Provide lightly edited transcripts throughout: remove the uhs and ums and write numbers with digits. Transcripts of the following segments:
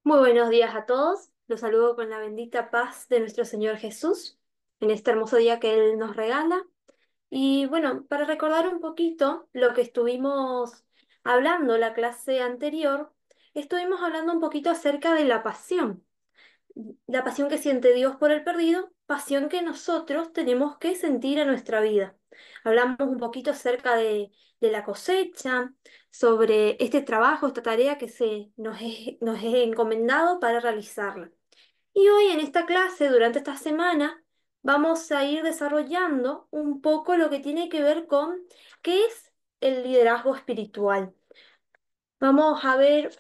Muy buenos días a todos. Los saludo con la bendita paz de nuestro Señor Jesús en este hermoso día que Él nos regala. Y bueno, para recordar un poquito lo que estuvimos hablando la clase anterior, estuvimos hablando un poquito acerca de la pasión que siente Dios por el perdido, pasión que nosotros tenemos que sentir en nuestra vida. Hablamos un poquito acerca de la cosecha, sobre este trabajo, esta tarea que nos es encomendado para realizarla. Y hoy en esta clase, durante esta semana, vamos a ir desarrollando un poco lo que tiene que ver con qué es el liderazgo espiritual. Vamos a ver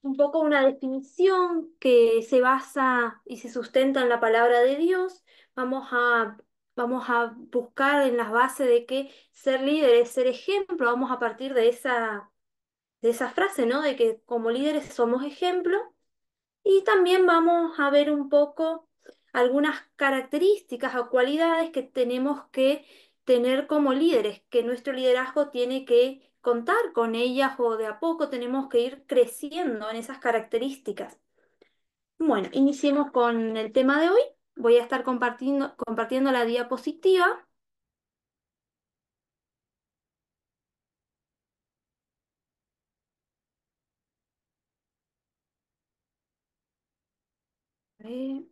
un poco una definición que se basa y se sustenta en la palabra de Dios. Vamos a, vamos a buscar en las bases de que ser líder es ser ejemplo. Vamos a partir de esa frase, ¿no? De que como líderes somos ejemplo. Y también vamos a ver un poco algunas características o cualidades que tenemos que tener como líderes, que nuestro liderazgo tiene que contar con ellas o de a poco tenemos que ir creciendo en esas características. Bueno, iniciemos con el tema de hoy. Voy a estar compartiendo la diapositiva. Eh,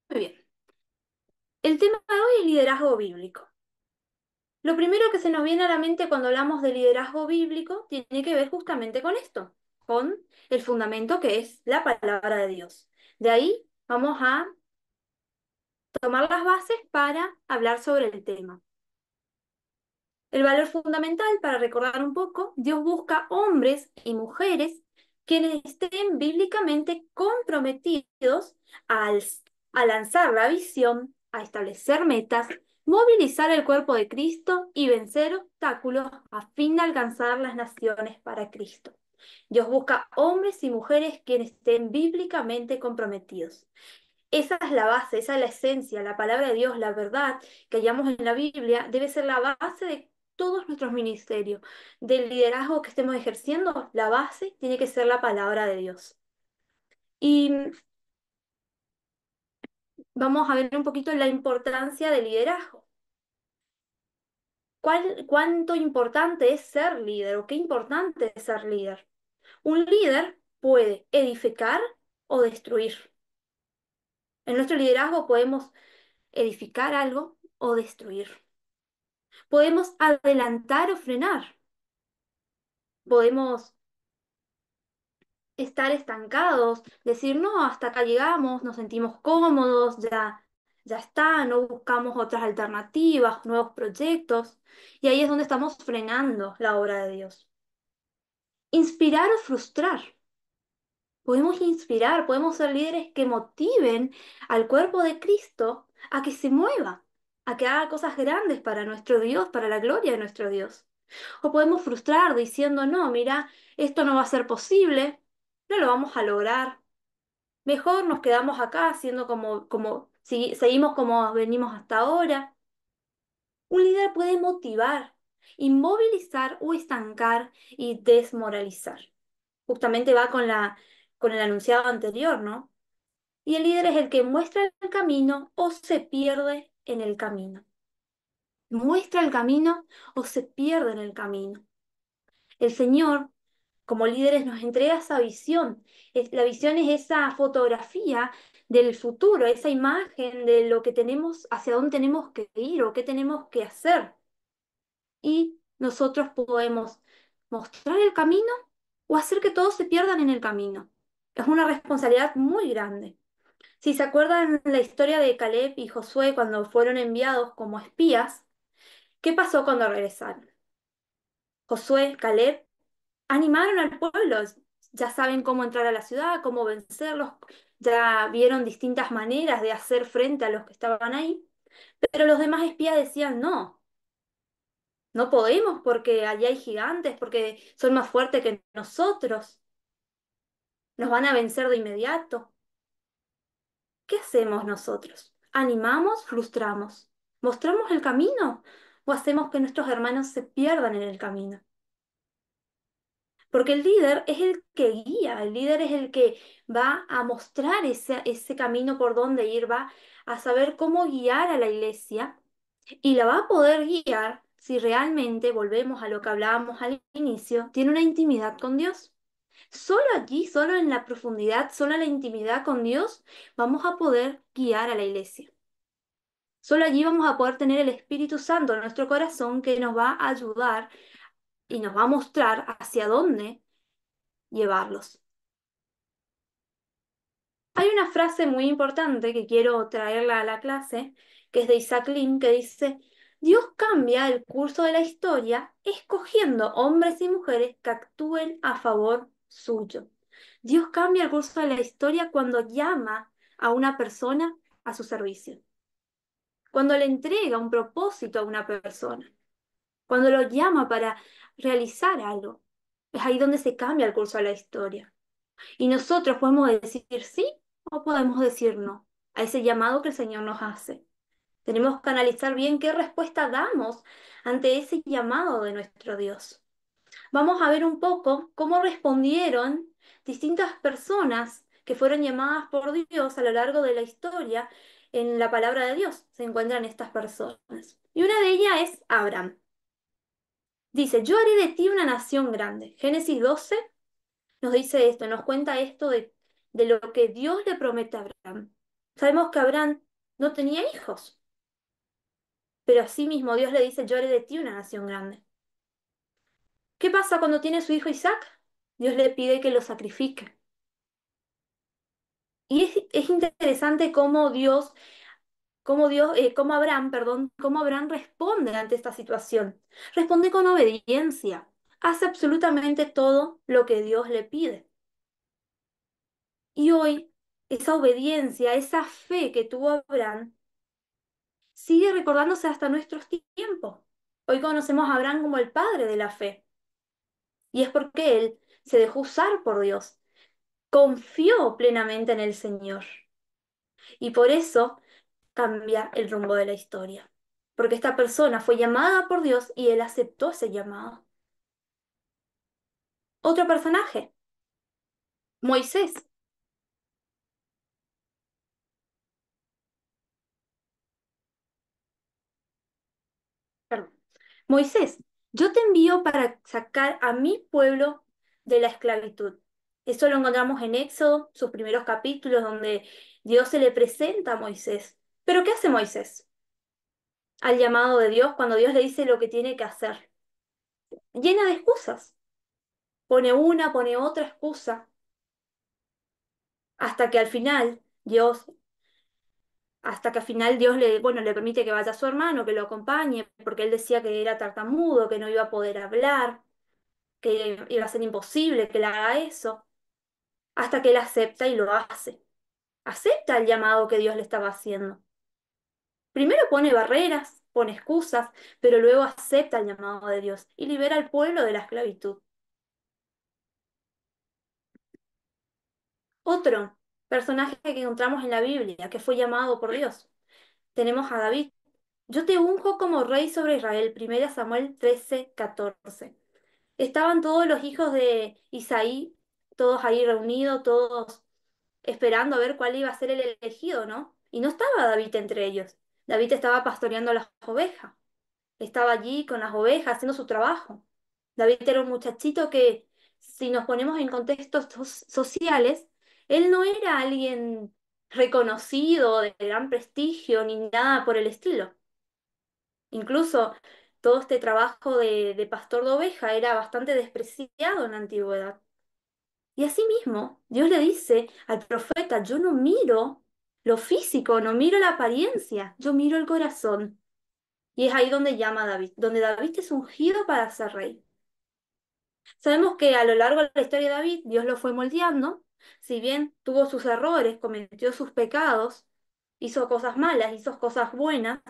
Muy bien. El tema de hoy es liderazgo bíblico. Lo primero que se nos viene a la mente cuando hablamos de liderazgo bíblico tiene que ver justamente con esto, con el fundamento que es la palabra de Dios. De ahí vamos a tomar las bases para hablar sobre el tema. El valor fundamental, para recordar un poco, Dios busca hombres y mujeres quienes estén bíblicamente comprometidos al- a lanzar la visión, a establecer metas, movilizar el cuerpo de Cristo y vencer obstáculos a fin de alcanzar las naciones para Cristo. Dios busca hombres y mujeres quienes estén bíblicamente comprometidos. Esa es la base, esa es la esencia, la palabra de Dios, la verdad que hallamos en la Biblia debe ser la base de todos nuestros ministerios, del liderazgo que estemos ejerciendo, la base tiene que ser la palabra de Dios. Y vamos a ver un poquito la importancia del liderazgo. ¿Cuánto importante es ser líder o qué importante es ser líder? Un líder puede edificar o destruir. En nuestro liderazgo podemos edificar algo o destruir. Podemos adelantar o frenar. Podemos estar estancados, decir, no, hasta acá llegamos, nos sentimos cómodos, ya está, no buscamos otras alternativas, nuevos proyectos. Y ahí es donde estamos frenando la obra de Dios. Inspirar o frustrar. Podemos inspirar, podemos ser líderes que motiven al cuerpo de Cristo a que se mueva, a que haga cosas grandes para nuestro Dios, para la gloria de nuestro Dios. O podemos frustrar diciendo, no, mira, esto no va a ser posible, no lo vamos a lograr. Mejor nos quedamos acá haciendo seguimos como venimos hasta ahora. Un líder puede motivar, inmovilizar o estancar y desmoralizar. Justamente va con el anunciado anterior, ¿no? Y el líder es el que muestra el camino o se pierde en el camino. Muestra el camino o se pierde en el camino. El Señor, como líderes, nos entrega esa visión. La visión es esa fotografía del futuro, esa imagen de lo que tenemos, hacia dónde tenemos que ir o qué tenemos que hacer. Y nosotros podemos mostrar el camino o hacer que todos se pierdan en el camino. Es una responsabilidad muy grande. Si se acuerdan la historia de Caleb y Josué cuando fueron enviados como espías, ¿qué pasó cuando regresaron? Josué, Caleb animaron al pueblo, ya saben cómo entrar a la ciudad, cómo vencerlos, ya vieron distintas maneras de hacer frente a los que estaban ahí, pero los demás espías decían, no, no podemos porque allá hay gigantes, porque son más fuertes que nosotros, nos van a vencer de inmediato. ¿Qué hacemos nosotros? ¿Animamos, frustramos? ¿Mostramos el camino o hacemos que nuestros hermanos se pierdan en el camino? Porque el líder es el que guía, el líder es el que va a mostrar ese camino por donde ir, va a saber cómo guiar a la iglesia y la va a poder guiar si realmente, volvemos a lo que hablábamos al inicio, tiene una intimidad con Dios. Solo allí, solo en la profundidad, solo en la intimidad con Dios, vamos a poder guiar a la iglesia. Solo allí vamos a poder tener el Espíritu Santo en nuestro corazón que nos va a ayudar y nos va a mostrar hacia dónde llevarlos. Hay una frase muy importante que quiero traerla a la clase, que es de Isaac Lim, que dice, Dios cambia el curso de la historia escogiendo hombres y mujeres que actúen a favor suyo. Dios cambia el curso de la historia cuando llama a una persona a su servicio, cuando le entrega un propósito a una persona, cuando lo llama para realizar algo. Es ahí donde se cambia el curso de la historia. Y nosotros podemos decir sí o podemos decir no a ese llamado que el Señor nos hace. Tenemos que analizar bien qué respuesta damos ante ese llamado de nuestro Dios. Vamos a ver un poco cómo respondieron distintas personas que fueron llamadas por Dios a lo largo de la historia. En la palabra de Dios se encuentran estas personas. Y una de ellas es Abraham. Dice, yo haré de ti una nación grande. Génesis 12 nos dice esto, nos cuenta esto de lo que Dios le promete a Abraham. Sabemos que Abraham no tenía hijos, pero asimismo Dios le dice, yo haré de ti una nación grande. ¿Qué pasa cuando tiene su hijo Isaac? Dios le pide que lo sacrifique. Y es interesante cómo Abraham, perdón, cómo Abraham responde ante esta situación. Responde con obediencia. Hace absolutamente todo lo que Dios le pide. Y hoy, esa obediencia, esa fe que tuvo Abraham, sigue recordándose hasta nuestros tiempos. Hoy conocemos a Abraham como el padre de la fe. Y es porque él se dejó usar por Dios, confió plenamente en el Señor. Y por eso cambia el rumbo de la historia. Porque esta persona fue llamada por Dios y él aceptó ese llamado. Otro personaje, Moisés. Perdón. Moisés, yo te envío para sacar a mi pueblo de la esclavitud. Eso lo encontramos en Éxodo, sus primeros capítulos, donde Dios se le presenta a Moisés. ¿Pero qué hace Moisés al llamado de Dios cuando Dios le dice lo que tiene que hacer? Llena de excusas. Pone una, pone otra excusa, hasta que al final Dios le permite que vaya su hermano, que lo acompañe, porque él decía que era tartamudo, que no iba a poder hablar, que iba a ser imposible que le haga eso, hasta que él acepta y lo hace. Acepta el llamado que Dios le estaba haciendo. Primero pone barreras, pone excusas, pero luego acepta el llamado de Dios y libera al pueblo de la esclavitud. Otro personaje que encontramos en la Biblia, que fue llamado por Dios, tenemos a David. Yo te unjo como rey sobre Israel, 1 Samuel 13:14. Estaban todos los hijos de Isaí, todos ahí reunidos, todos esperando a ver cuál iba a ser el elegido, ¿no? Y no estaba David entre ellos. David estaba pastoreando las ovejas. Estaba allí con las ovejas haciendo su trabajo. David era un muchachito que, si nos ponemos en contextos sociales, él no era alguien reconocido, de gran prestigio, ni nada por el estilo. Incluso todo este trabajo de pastor de oveja era bastante despreciado en la antigüedad. Y asimismo, Dios le dice al profeta, yo no miro lo físico, no miro la apariencia, yo miro el corazón. Y es ahí donde llama a David, donde David es ungido para ser rey. Sabemos que a lo largo de la historia de David, Dios lo fue moldeando, si bien tuvo sus errores, cometió sus pecados, hizo cosas malas, hizo cosas buenas,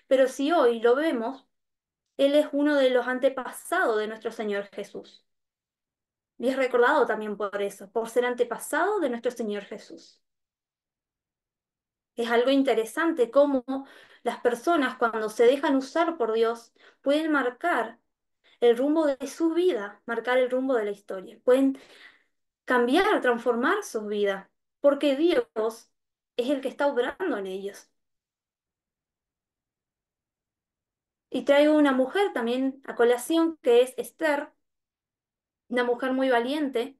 pero si hoy lo vemos, él es uno de los antepasados de nuestro Señor Jesús. Y es recordado también por eso, por ser antepasado de nuestro Señor Jesús. Es algo interesante cómo las personas cuando se dejan usar por Dios pueden marcar el rumbo de su vida, marcar el rumbo de la historia. Pueden cambiar, transformar sus vidas, porque Dios es el que está obrando en ellos. Y traigo una mujer también a colación que es Esther, una mujer muy valiente.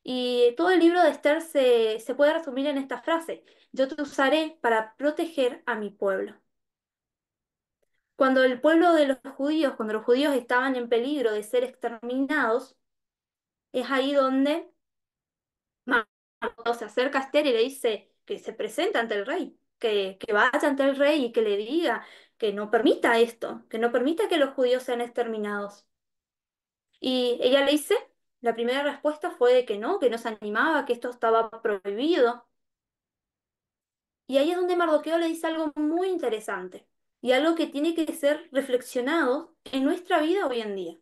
Y todo el libro de Esther se puede resumir en esta frase: yo te usaré para proteger a mi pueblo. Cuando el pueblo de los judíos, cuando los judíos estaban en peligro de ser exterminados, es ahí donde Mardoqueo se acerca a Esther y le dice que se presente ante el rey, que vaya ante el rey y que le diga que no permita esto, que no permita que los judíos sean exterminados. Y ella le dice, la primera respuesta fue de que no se animaba, que esto estaba prohibido. Y ahí es donde Mardoqueo le dice algo muy interesante y algo que tiene que ser reflexionado en nuestra vida hoy en día.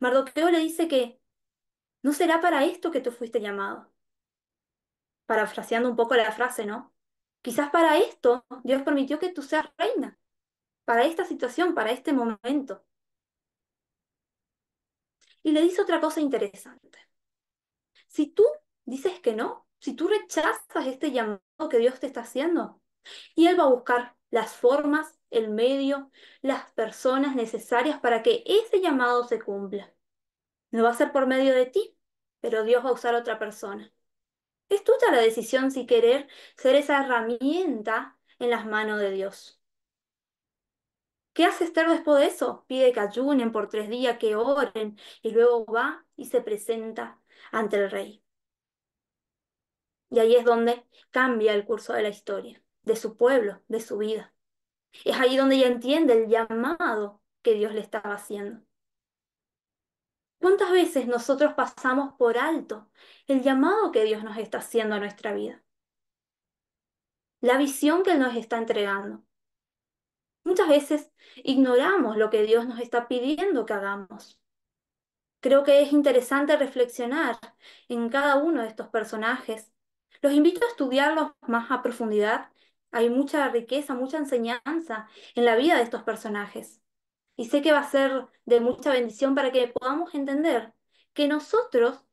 Mardoqueo le dice que no será para esto que tú fuiste llamado, parafraseando un poco la frase, ¿no? Quizás para esto Dios permitió que tú seas reina, para esta situación, para este momento. Y le dice otra cosa interesante. Si tú dices que no, si tú rechazas este llamado que Dios te está haciendo, y Él va a buscar las formas, el medio, las personas necesarias para que ese llamado se cumpla. No va a ser por medio de ti, pero Dios va a usar a otra persona. Es tuya la decisión si querer ser esa herramienta en las manos de Dios. ¿Qué hace Esther después de eso? Pide que ayunen por 3 días, que oren, y luego va y se presenta ante el rey. Y ahí es donde cambia el curso de la historia, de su pueblo, de su vida. Es ahí donde ella entiende el llamado que Dios le estaba haciendo. ¿Cuántas veces nosotros pasamos por alto el llamado que Dios nos está haciendo a nuestra vida? La visión que Él nos está entregando. Muchas veces ignoramos lo que Dios nos está pidiendo que hagamos. Creo que es interesante reflexionar en cada uno de estos personajes. Los invito a estudiarlos más a profundidad. Hay mucha riqueza, mucha enseñanza en la vida de estos personajes. Y sé que va a ser de mucha bendición para que podamos entender que nosotros,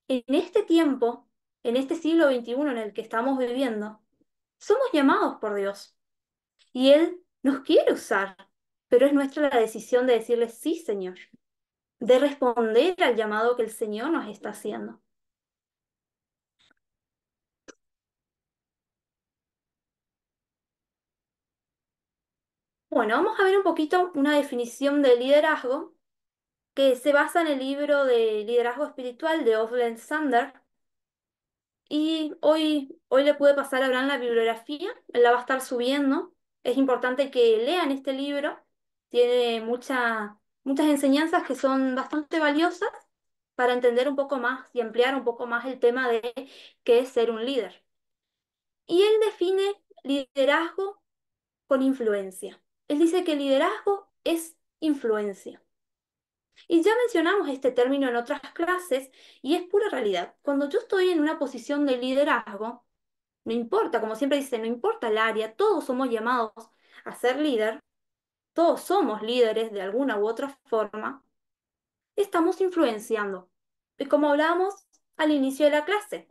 en este tiempo, en este siglo XXI en el que estamos viviendo, somos llamados por Dios. Y Él nos quiere usar, pero es nuestra la decisión de decirle sí, Señor, de responder al llamado que el Señor nos está haciendo. Bueno, vamos a ver un poquito una definición de liderazgo que se basa en el libro de Liderazgo Espiritual de Oswald Sander. Y hoy le pude pasar a Abraham la bibliografía, él la va a estar subiendo. Es importante que lean este libro, tiene muchas enseñanzas que son bastante valiosas para entender un poco más y ampliar un poco más el tema de qué es ser un líder. Y él define liderazgo con influencia. Él dice que liderazgo es influencia. Y ya mencionamos este término en otras clases y es pura realidad. Cuando yo estoy en una posición de liderazgo, no importa, como siempre dice, no importa el área, todos somos llamados a ser líder, todos somos líderes de alguna u otra forma, estamos influenciando. Y como hablábamos al inicio de la clase,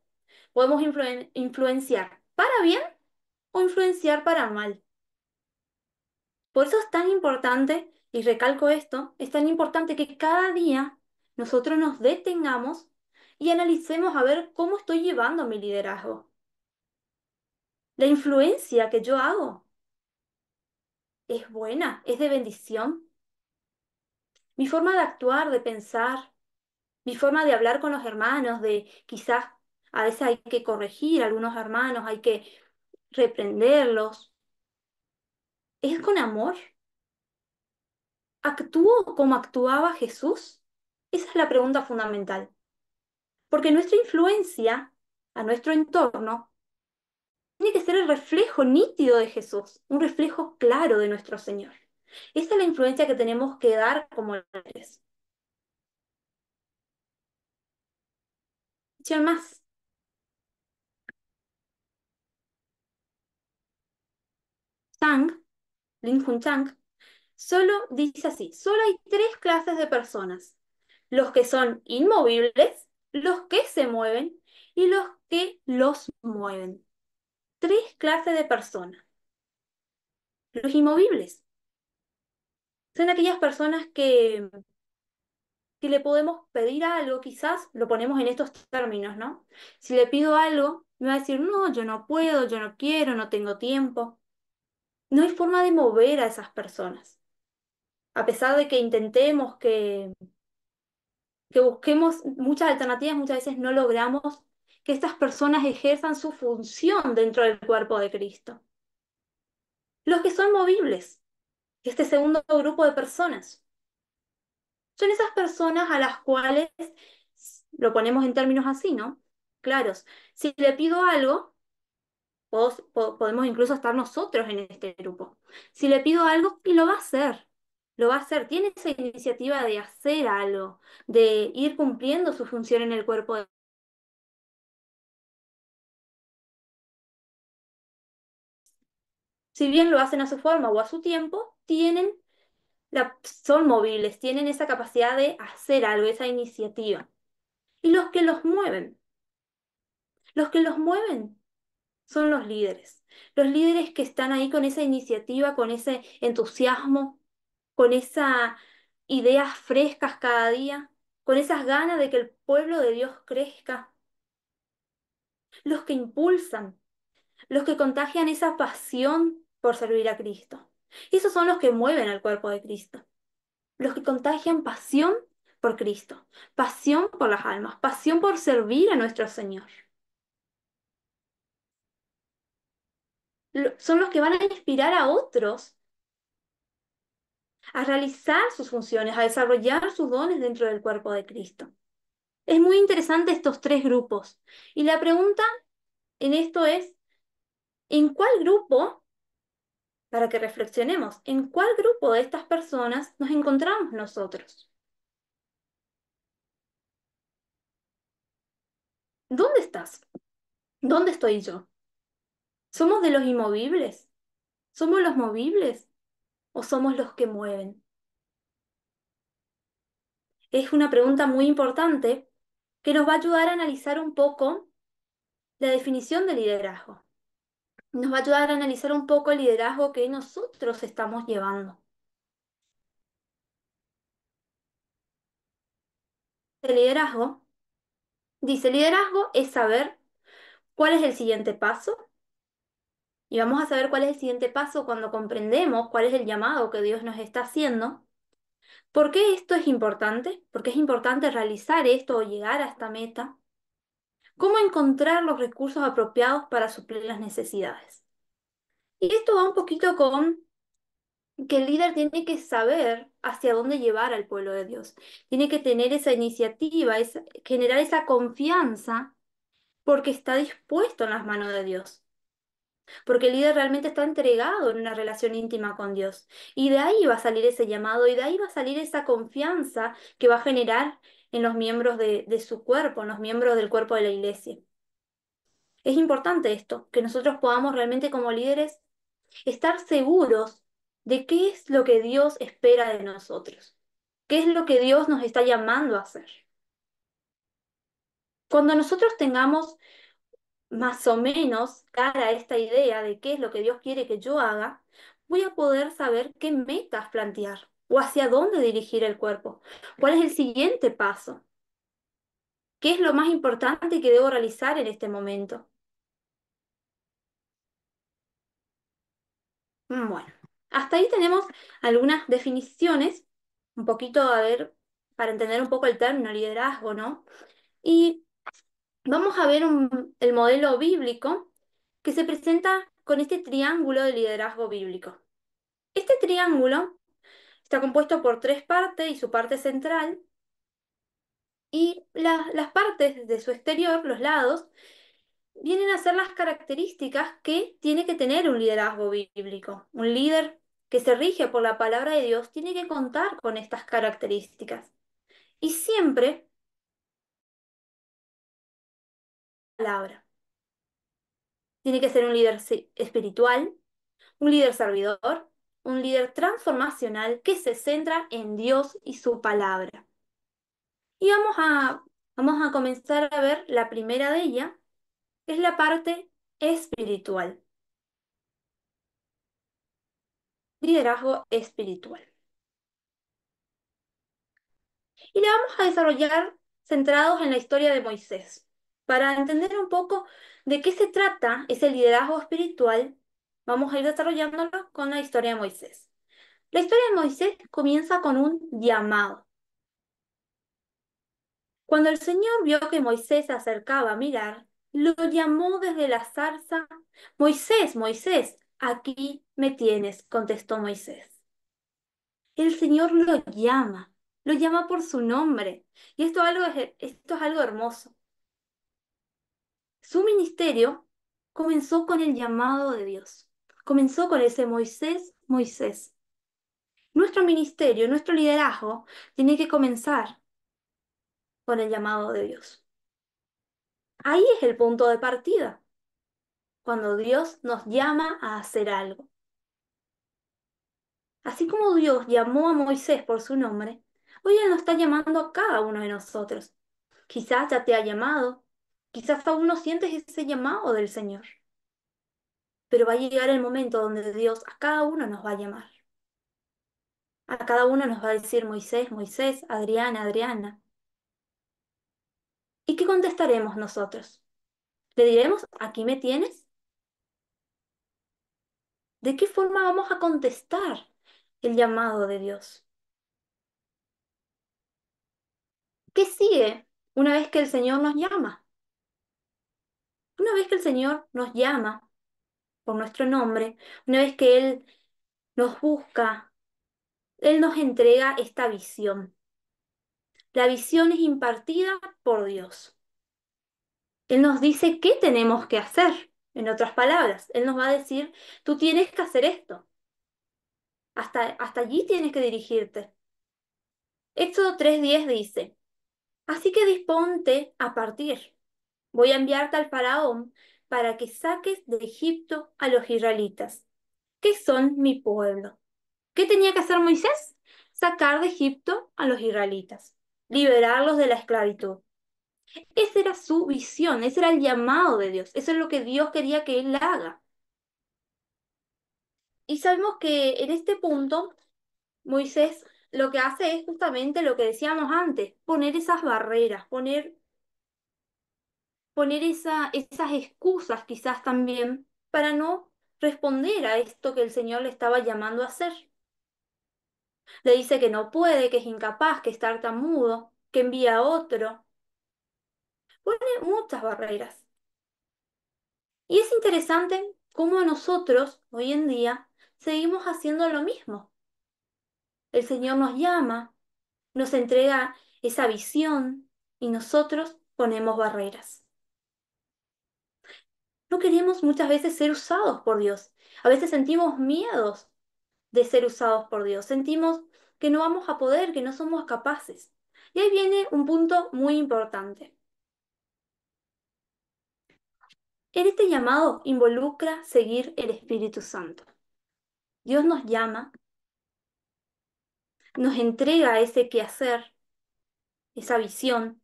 podemos influenciar para bien o influenciar para mal. Por eso es tan importante, y recalco esto, es tan importante que cada día nosotros nos detengamos y analicemos a ver cómo estoy llevando mi liderazgo. La influencia que yo hago es buena, es de bendición. Mi forma de actuar, de pensar, mi forma de hablar con los hermanos, de quizás a veces hay que corregir a algunos hermanos, hay que reprenderlos. ¿Es con amor? ¿Actúo como actuaba Jesús? Esa es la pregunta fundamental. Porque nuestra influencia a nuestro entorno tiene que ser el reflejo nítido de Jesús, un reflejo claro de nuestro Señor. Esa es la influencia que tenemos que dar como líderes. Más. Chang, Lin Hun Chang, solo dice así, solo hay tres clases de personas, los que son inmovibles, los que se mueven y los que los mueven. Tres clases de personas. Los inmovibles son aquellas personas que le podemos pedir algo, quizás lo ponemos en estos términos, ¿no? Si le pido algo, me va a decir, no, yo no puedo, yo no quiero, no tengo tiempo. No hay forma de mover a esas personas. A pesar de que intentemos, que busquemos muchas alternativas, muchas veces no logramos que estas personas ejerzan su función dentro del cuerpo de Cristo. Los que son movibles, este segundo grupo de personas, son esas personas a las cuales, lo ponemos en términos así, ¿no? Claros, si le pido algo, podemos incluso estar nosotros en este grupo. Si le pido algo, y lo va a hacer, lo va a hacer, tiene esa iniciativa de hacer algo, de ir cumpliendo su función en el cuerpo. Si bien lo hacen a su forma o a su tiempo, son móviles, tienen esa capacidad de hacer algo, esa iniciativa. Y los que los mueven son los líderes que están ahí con esa iniciativa, con ese entusiasmo, con esas ideas frescas cada día, con esas ganas de que el pueblo de Dios crezca, los que impulsan, los que contagian esa pasión por servir a Cristo. Esos son los que mueven al cuerpo de Cristo, los que contagian pasión por Cristo, pasión por las almas, pasión por servir a nuestro Señor. Son los que van a inspirar a otros a realizar sus funciones, a desarrollar sus dones dentro del cuerpo de Cristo. Es muy interesante estos tres grupos. Y la pregunta en esto es, ¿en cuál grupo, para que reflexionemos, en cuál grupo de estas personas nos encontramos nosotros? ¿Dónde estás? ¿Dónde estoy yo? ¿Somos de los inmovibles? ¿Somos los movibles o somos los que mueven? Es una pregunta muy importante que nos va a ayudar a analizar un poco la definición de liderazgo. Nos va a ayudar a analizar un poco el liderazgo que nosotros estamos llevando. El liderazgo, dice, liderazgo es saber cuál es el siguiente paso y vamos a saber cuál es el siguiente paso cuando comprendemos cuál es el llamado que Dios nos está haciendo. ¿Por qué esto es importante? Porque es importante realizar esto o llegar a esta meta. ¿Cómo encontrar los recursos apropiados para suplir las necesidades? Y esto va un poquito con que el líder tiene que saber hacia dónde llevar al pueblo de Dios. Tiene que tener esa iniciativa, generar esa confianza porque está dispuesto en las manos de Dios. Porque el líder realmente está entregado en una relación íntima con Dios. Y de ahí va a salir ese llamado y de ahí va a salir esa confianza que va a generar en los miembros de su cuerpo, en los miembros del cuerpo de la iglesia. Es importante esto, que nosotros podamos realmente como líderes estar seguros de qué es lo que Dios espera de nosotros, qué es lo que Dios nos está llamando a hacer. Cuando nosotros tengamos más o menos clara esta idea de qué es lo que Dios quiere que yo haga, voy a poder saber qué metas plantear o hacia dónde dirigir el cuerpo, cuál es el siguiente paso, qué es lo más importante que debo realizar en este momento. Bueno, hasta ahí tenemos algunas definiciones, un poquito, a ver, para entender un poco el término liderazgo, ¿no? Y vamos a ver el modelo bíblico que se presenta con este triángulo de liderazgo bíblico. Este triángulo está compuesto por tres partes y su parte central, y las partes de su exterior, los lados, vienen a ser las características que tiene que tener un liderazgo bíblico. Un líder que se rige por la palabra de Dios tiene que contar con estas características. Y siempre la palabra. Tiene que ser un líder espiritual, Un líder servidor, un líder transformacional que se centra en Dios y su palabra. Y vamos a comenzar a ver la primera de ellas, que es la parte espiritual, liderazgo espiritual. Y la vamos a desarrollar centrados en la historia de Moisés. Para entender un poco de qué se trata ese liderazgo espiritual, vamos a ir desarrollándolo con la historia de Moisés. La historia de Moisés comienza con un llamado. Cuando el Señor vio que Moisés se acercaba a mirar, lo llamó desde la zarza. Moisés, Moisés, aquí me tienes, contestó Moisés. El Señor lo llama por su nombre. Y esto es algo hermoso. Su ministerio comenzó con el llamado de Dios. Comenzó con ese Moisés, Moisés. Nuestro ministerio, nuestro liderazgo, tiene que comenzar con el llamado de Dios. Ahí es el punto de partida, cuando Dios nos llama a hacer algo. Así como Dios llamó a Moisés por su nombre, hoy Él nos está llamando a cada uno de nosotros. Quizás ya te ha llamado, quizás aún no sientes ese llamado del Señor, pero va a llegar el momento donde Dios a cada uno nos va a llamar. A cada uno nos va a decir Moisés, Moisés, Adriana, Adriana. ¿Y qué contestaremos nosotros? ¿Le diremos, aquí me tienes? ¿De qué forma vamos a contestar el llamado de Dios? ¿Qué sigue una vez que el Señor nos llama? Una vez que el Señor nos llama por nuestro nombre, una vez que Él nos busca, Él nos entrega esta visión. La visión es impartida por Dios. Él nos dice qué tenemos que hacer. En otras palabras, Él nos va a decir, tú tienes que hacer esto. Hasta allí tienes que dirigirte. Éxodo 3:10 dice, así que disponte a partir. Voy a enviarte al faraón para que saques de Egipto a los israelitas, que son mi pueblo. ¿Qué tenía que hacer Moisés? Sacar de Egipto a los israelitas, liberarlos de la esclavitud. Esa era su visión, ese era el llamado de Dios, eso es lo que Dios quería que él haga. Y sabemos que en este punto Moisés lo que hace es justamente lo que decíamos antes, poner esas barreras, poner esas excusas quizás también para no responder a esto que el Señor le estaba llamando a hacer. Le dice que no puede, que es incapaz, que es tartamudo, que envía a otro. Pone muchas barreras. Y es interesante cómo nosotros, hoy en día, seguimos haciendo lo mismo. El Señor nos llama, nos entrega esa visión y nosotros ponemos barreras. No queremos muchas veces ser usados por Dios. A veces sentimos miedos de ser usados por Dios. Sentimos que no vamos a poder, que no somos capaces. Y ahí viene un punto muy importante. En este llamado involucra seguir el Espíritu Santo. Dios nos llama, nos entrega ese quehacer, esa visión,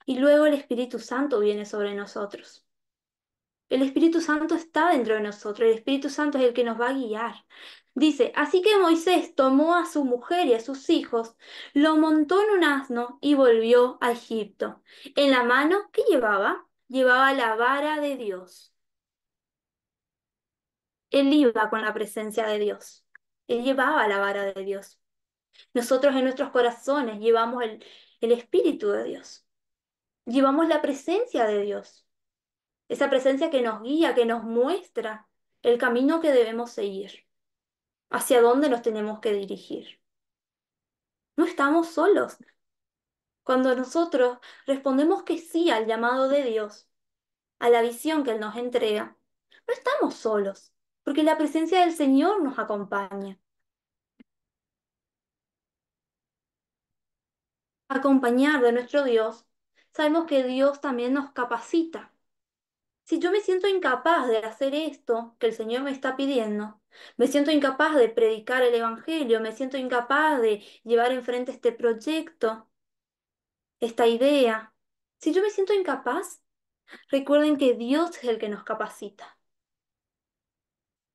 y luego el Espíritu Santo viene sobre nosotros. El Espíritu Santo está dentro de nosotros, el Espíritu Santo es el que nos va a guiar. Dice, así que Moisés tomó a su mujer y a sus hijos, lo montó en un asno y volvió a Egipto. En la mano, ¿qué llevaba? Llevaba la vara de Dios. Él iba con la presencia de Dios. Él llevaba la vara de Dios. Nosotros en nuestros corazones llevamos el Espíritu de Dios. Llevamos la presencia de Dios. Esa presencia que nos guía, que nos muestra el camino que debemos seguir, hacia dónde nos tenemos que dirigir. No estamos solos. Cuando nosotros respondemos que sí al llamado de Dios, a la visión que Él nos entrega, no estamos solos, porque la presencia del Señor nos acompaña. Acompañar de nuestro Dios, sabemos que Dios también nos capacita. Si yo me siento incapaz de hacer esto que el Señor me está pidiendo, me siento incapaz de predicar el Evangelio, me siento incapaz de llevar enfrente este proyecto, esta idea. Si yo me siento incapaz, recuerden que Dios es el que nos capacita.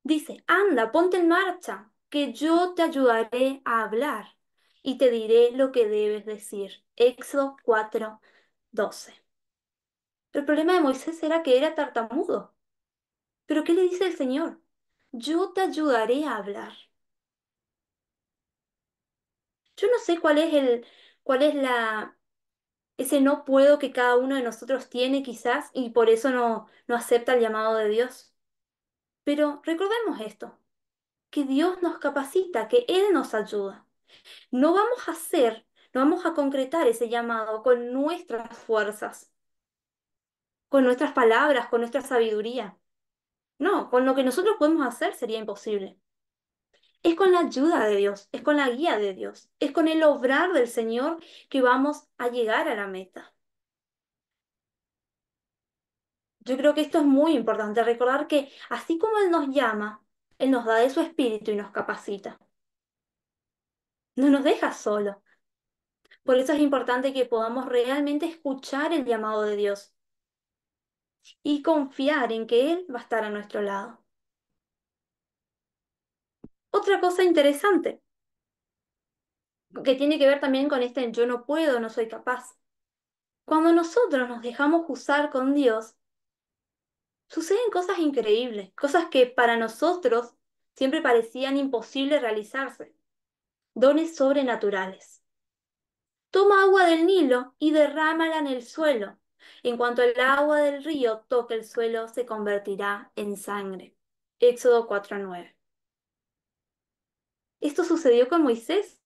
Dice, anda, ponte en marcha, que yo te ayudaré a hablar y te diré lo que debes decir. Éxodo 4:12. El problema de Moisés era que era tartamudo. Pero ¿qué le dice el Señor? Yo te ayudaré a hablar. Yo no sé cuál es ese no puedo que cada uno de nosotros tiene quizás y por eso no acepta el llamado de Dios. Pero recordemos esto, que Dios nos capacita, que Él nos ayuda. No vamos a hacer, no vamos a concretar ese llamado con nuestras fuerzas, con nuestras palabras, con nuestra sabiduría. No, con lo que nosotros podemos hacer sería imposible. Es con la ayuda de Dios, es con la guía de Dios, es con el obrar del Señor que vamos a llegar a la meta. Yo creo que esto es muy importante, recordar que así como Él nos llama, Él nos da de su espíritu y nos capacita. No nos deja solo. Por eso es importante que podamos realmente escuchar el llamado de Dios y confiar en que Él va a estar a nuestro lado. Otra cosa interesante, que tiene que ver también con este yo no puedo, no soy capaz. Cuando nosotros nos dejamos usar con Dios, suceden cosas increíbles, cosas que para nosotros siempre parecían imposibles realizarse, dones sobrenaturales. Toma agua del Nilo y derrámala en el suelo. En cuanto el agua del río toque el suelo, se convertirá en sangre. Éxodo 4:9. Esto sucedió con Moisés.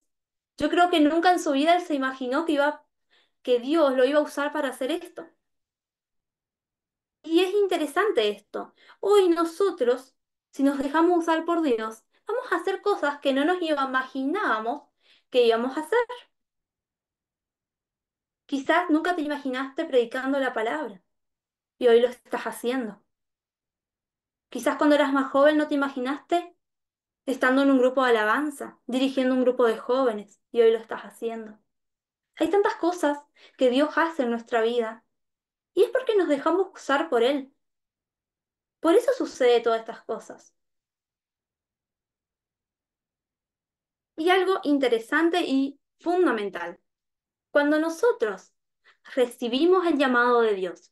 Yo creo que nunca en su vida él se imaginó que Dios lo iba a usar para hacer esto. Y es interesante esto. Hoy nosotros, si nos dejamos usar por Dios, vamos a hacer cosas que no nos imaginábamos que íbamos a hacer. Quizás nunca te imaginaste predicando la palabra y hoy lo estás haciendo. Quizás cuando eras más joven no te imaginaste estando en un grupo de alabanza, dirigiendo un grupo de jóvenes y hoy lo estás haciendo. Hay tantas cosas que Dios hace en nuestra vida y es porque nos dejamos usar por Él. Por eso sucede todas estas cosas. Y algo interesante y fundamental. Cuando nosotros recibimos el llamado de Dios,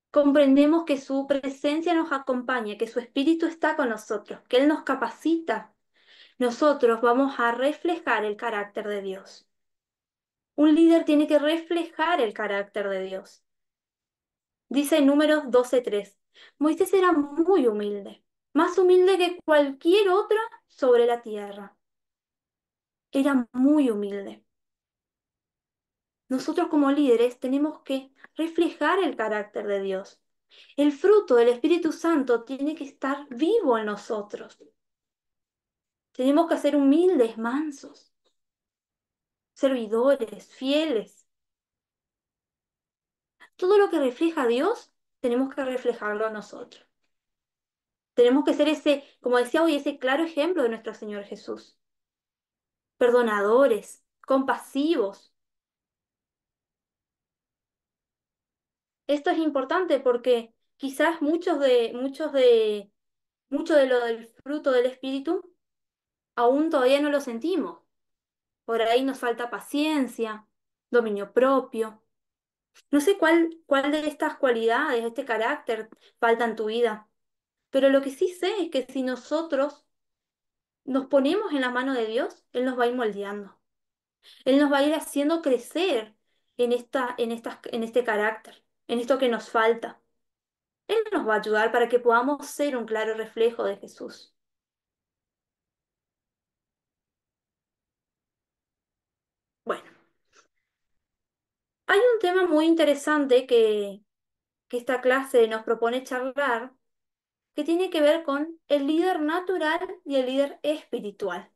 comprendemos que su presencia nos acompaña, que su Espíritu está con nosotros, que Él nos capacita, nosotros vamos a reflejar el carácter de Dios. Un líder tiene que reflejar el carácter de Dios. Dice en Números 12:3, Moisés era muy humilde, más humilde que cualquier otro sobre la tierra. Era muy humilde. Nosotros como líderes tenemos que reflejar el carácter de Dios. El fruto del Espíritu Santo tiene que estar vivo en nosotros. Tenemos que ser humildes, mansos, servidores, fieles. Todo lo que refleja a Dios, tenemos que reflejarlo a nosotros. Tenemos que ser ese, como decía hoy, ese claro ejemplo de nuestro Señor Jesús. Perdonadores, compasivos. Esto es importante porque quizás mucho de lo del fruto del Espíritu aún todavía no lo sentimos. Por ahí nos falta paciencia, dominio propio. No sé cuál de estas cualidades, este carácter, falta en tu vida, pero lo que sí sé es que si nosotros nos ponemos en la mano de Dios, Él nos va a ir moldeando. Él nos va a ir haciendo crecer en este carácter, en esto que nos falta. Él nos va a ayudar para que podamos ser un claro reflejo de Jesús. Bueno, hay un tema muy interesante que esta clase nos propone charlar, que tiene que ver con el líder natural y el líder espiritual.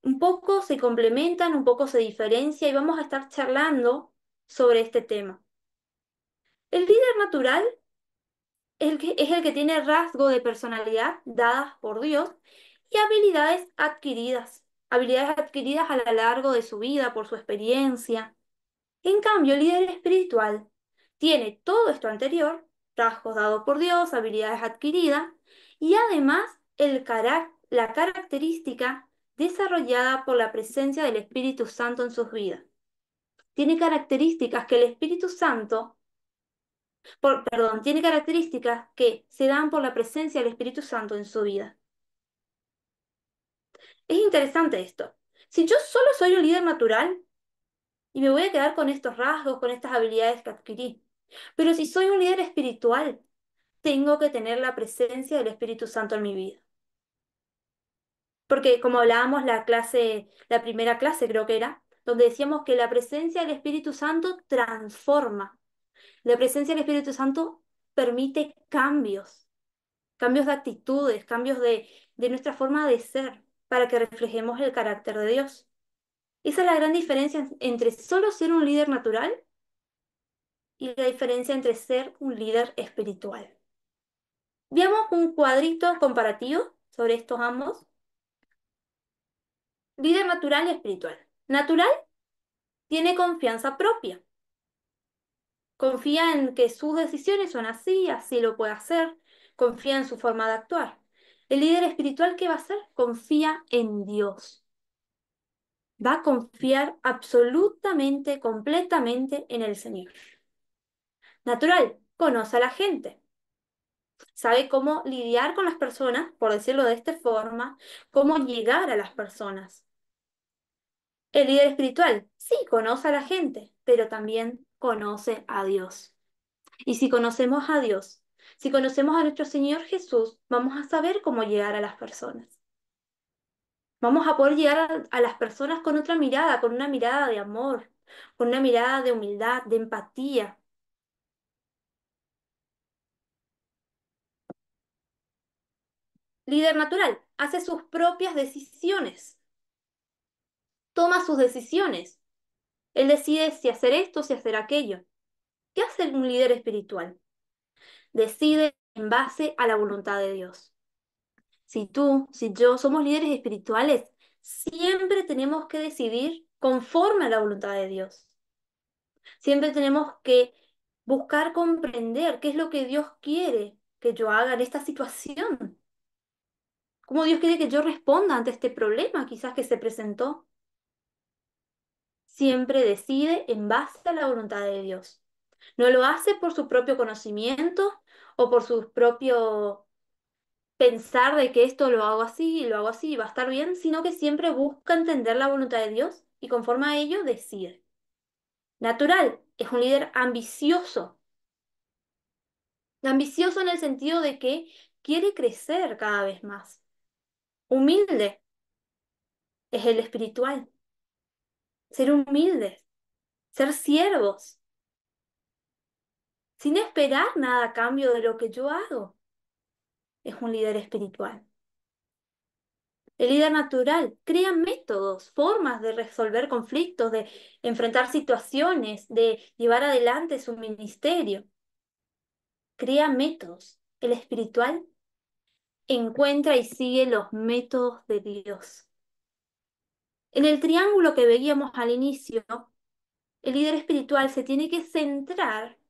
Un poco se complementan, un poco se diferencia y vamos a estar charlando sobre este tema. El líder natural es el que tiene rasgo de personalidad dadas por Dios y habilidades adquiridas a lo largo de su vida por su experiencia. En cambio, el líder espiritual tiene todo esto anterior, rasgos dados por Dios, habilidades adquiridas, y además la característica desarrollada por la presencia del Espíritu Santo en sus vidas. Tiene características que el Espíritu Santo, tiene características que se dan por la presencia del Espíritu Santo en su vida. Es interesante esto. Si yo solo soy un líder natural y me voy a quedar con estos rasgos, con estas habilidades que adquirí, pero si soy un líder espiritual, tengo que tener la presencia del Espíritu Santo en mi vida. Porque como hablábamos la primera clase creo que era, donde decíamos que la presencia del Espíritu Santo transforma. La presencia del Espíritu Santo permite cambios de actitudes, cambios de nuestra forma de ser, para que reflejemos el carácter de Dios. Esa es la gran diferencia entre solo ser un líder natural y la diferencia entre ser un líder espiritual. Veamos un cuadrito comparativo sobre estos ambos. Líder natural y espiritual. Natural tiene confianza propia. Confía en que sus decisiones son así, así lo puede hacer. Confía en su forma de actuar. El líder espiritual, ¿qué va a hacer? Confía en Dios. Va a confiar absolutamente, completamente en el Señor. Natural, conoce a la gente. Sabe cómo lidiar con las personas, por decirlo de esta forma, cómo llegar a las personas. El líder espiritual, sí, conoce a la gente, pero también conoce a Dios. Y si conocemos a Dios, si conocemos a nuestro Señor Jesús, vamos a saber cómo llegar a las personas. Vamos a poder llegar a las personas con otra mirada, con una mirada de amor, con una mirada de humildad, de empatía. Líder natural, hace sus propias decisiones, toma sus decisiones. Él decide si hacer esto, si hacer aquello. ¿Qué hace un líder espiritual? Decide en base a la voluntad de Dios. Si tú, si yo somos líderes espirituales, siempre tenemos que decidir conforme a la voluntad de Dios. Siempre tenemos que buscar comprender qué es lo que Dios quiere que yo haga en esta situación. Cómo Dios quiere que yo responda ante este problema quizás que se presentó. Siempre decide en base a la voluntad de Dios. No lo hace por su propio conocimiento o por su propio pensar de que esto lo hago así y va a estar bien, sino que siempre busca entender la voluntad de Dios y conforme a ello decide. Natural, es un líder ambicioso. Ambicioso en el sentido de que quiere crecer cada vez más. Humilde es el espiritual. Ser humildes, ser siervos, sin esperar nada a cambio de lo que yo hago. Es un líder espiritual. El líder natural crea métodos, formas de resolver conflictos, de enfrentar situaciones, de llevar adelante su ministerio. Crea métodos. El espiritual encuentra y sigue los métodos de Dios. En el triángulo que veíamos al inicio, el líder espiritual se tiene que centrar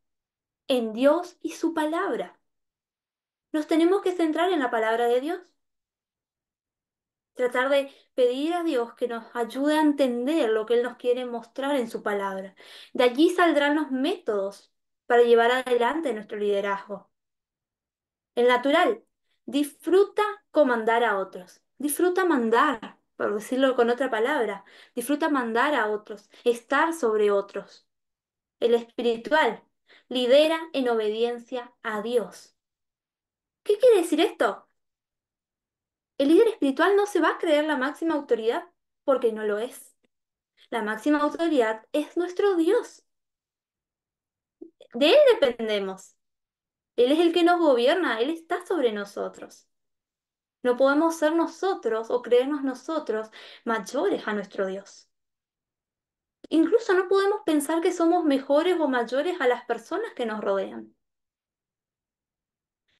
en Dios y su palabra. Nos tenemos que centrar en la palabra de Dios. Tratar de pedir a Dios que nos ayude a entender lo que Él nos quiere mostrar en su palabra. De allí saldrán los métodos para llevar adelante nuestro liderazgo. El natural disfruta comandar a otros, disfruta mandar, por decirlo con otra palabra, disfruta mandar a otros, estar sobre otros. El espiritual lidera en obediencia a Dios. ¿Qué quiere decir esto? El líder espiritual no se va a creer la máxima autoridad porque no lo es. La máxima autoridad es nuestro Dios. De Él dependemos. Él es el que nos gobierna, Él está sobre nosotros. No podemos ser nosotros o creernos nosotros mayores a nuestro Dios. Incluso no podemos pensar que somos mejores o mayores a las personas que nos rodean.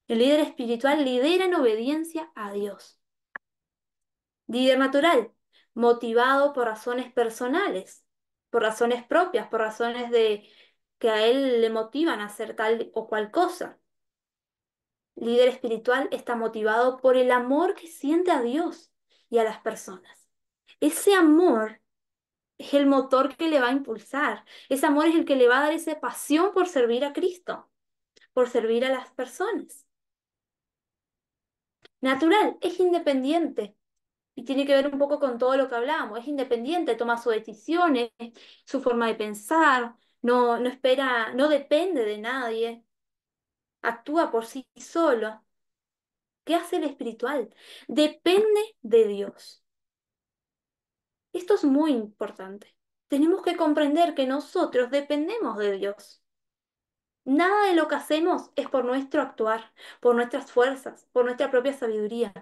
El líder espiritual lidera en obediencia a Dios. Líder natural, motivado por razones personales, por razones propias, por razones de que a él le motivan a hacer tal o cual cosa. Líder espiritual está motivado por el amor que siente a Dios y a las personas. Ese amor es el motor que le va a impulsar. Ese amor es el que le va a dar esa pasión por servir a Cristo, por servir a las personas. Natural, es independiente y tiene que ver un poco con todo lo que hablamos. Es independiente, toma sus decisiones, su forma de pensar, no espera, no depende de nadie, actúa por sí solo. ¿Qué hace el espiritual? Depende de Dios. Esto es muy importante. Tenemos que comprender que nosotros dependemos de Dios. Nada de lo que hacemos es por nuestro actuar, por nuestras fuerzas, por nuestra propia sabiduría.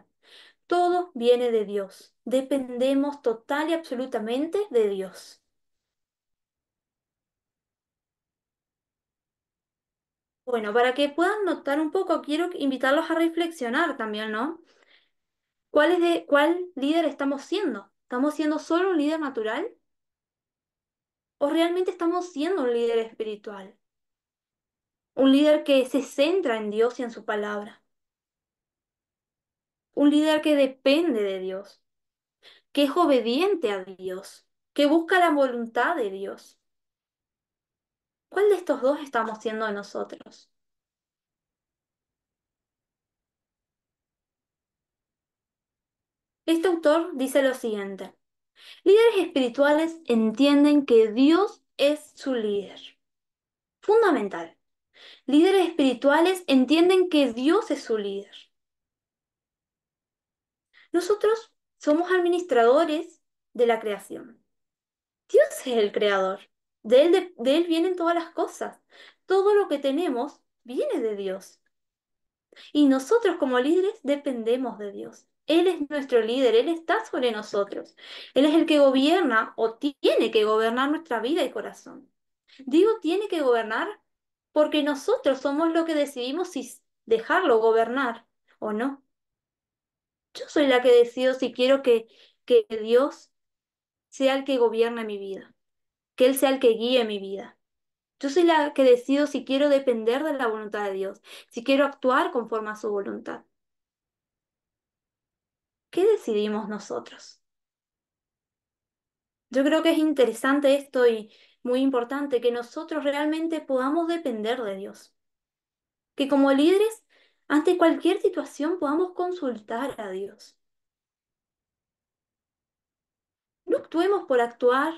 Todo viene de Dios. Dependemos total y absolutamente de Dios. Bueno, para que puedan notar un poco, quiero invitarlos a reflexionar también, ¿no? ¿Cuál líder estamos siendo? ¿Estamos siendo solo un líder natural? ¿O realmente estamos siendo un líder espiritual? Un líder que se centra en Dios y en su palabra. Un líder que depende de Dios, que es obediente a Dios, que busca la voluntad de Dios. ¿Cuál de estos dos estamos siendo nosotros? Este autor dice lo siguiente. Líderes espirituales entienden que Dios es su líder. Fundamental. Líderes espirituales entienden que Dios es su líder. Nosotros somos administradores de la creación. Dios es el creador. De él vienen todas las cosas. Todo lo que tenemos viene de Dios. Y nosotros como líderes dependemos de Dios. Él es nuestro líder, Él está sobre nosotros. Él es el que gobierna o tiene que gobernar nuestra vida y corazón. Digo tiene que gobernar porque nosotros somos lo que decidimos si dejarlo gobernar o no. Yo soy la que decido si quiero que Dios sea el que gobierne mi vida, que Él sea el que guíe mi vida. Yo soy la que decido si quiero depender de la voluntad de Dios, si quiero actuar conforme a su voluntad. ¿Qué decidimos nosotros? Yo creo que es interesante esto y muy importante que nosotros realmente podamos depender de Dios. Que como líderes, ante cualquier situación podamos consultar a Dios. No actuemos por actuar,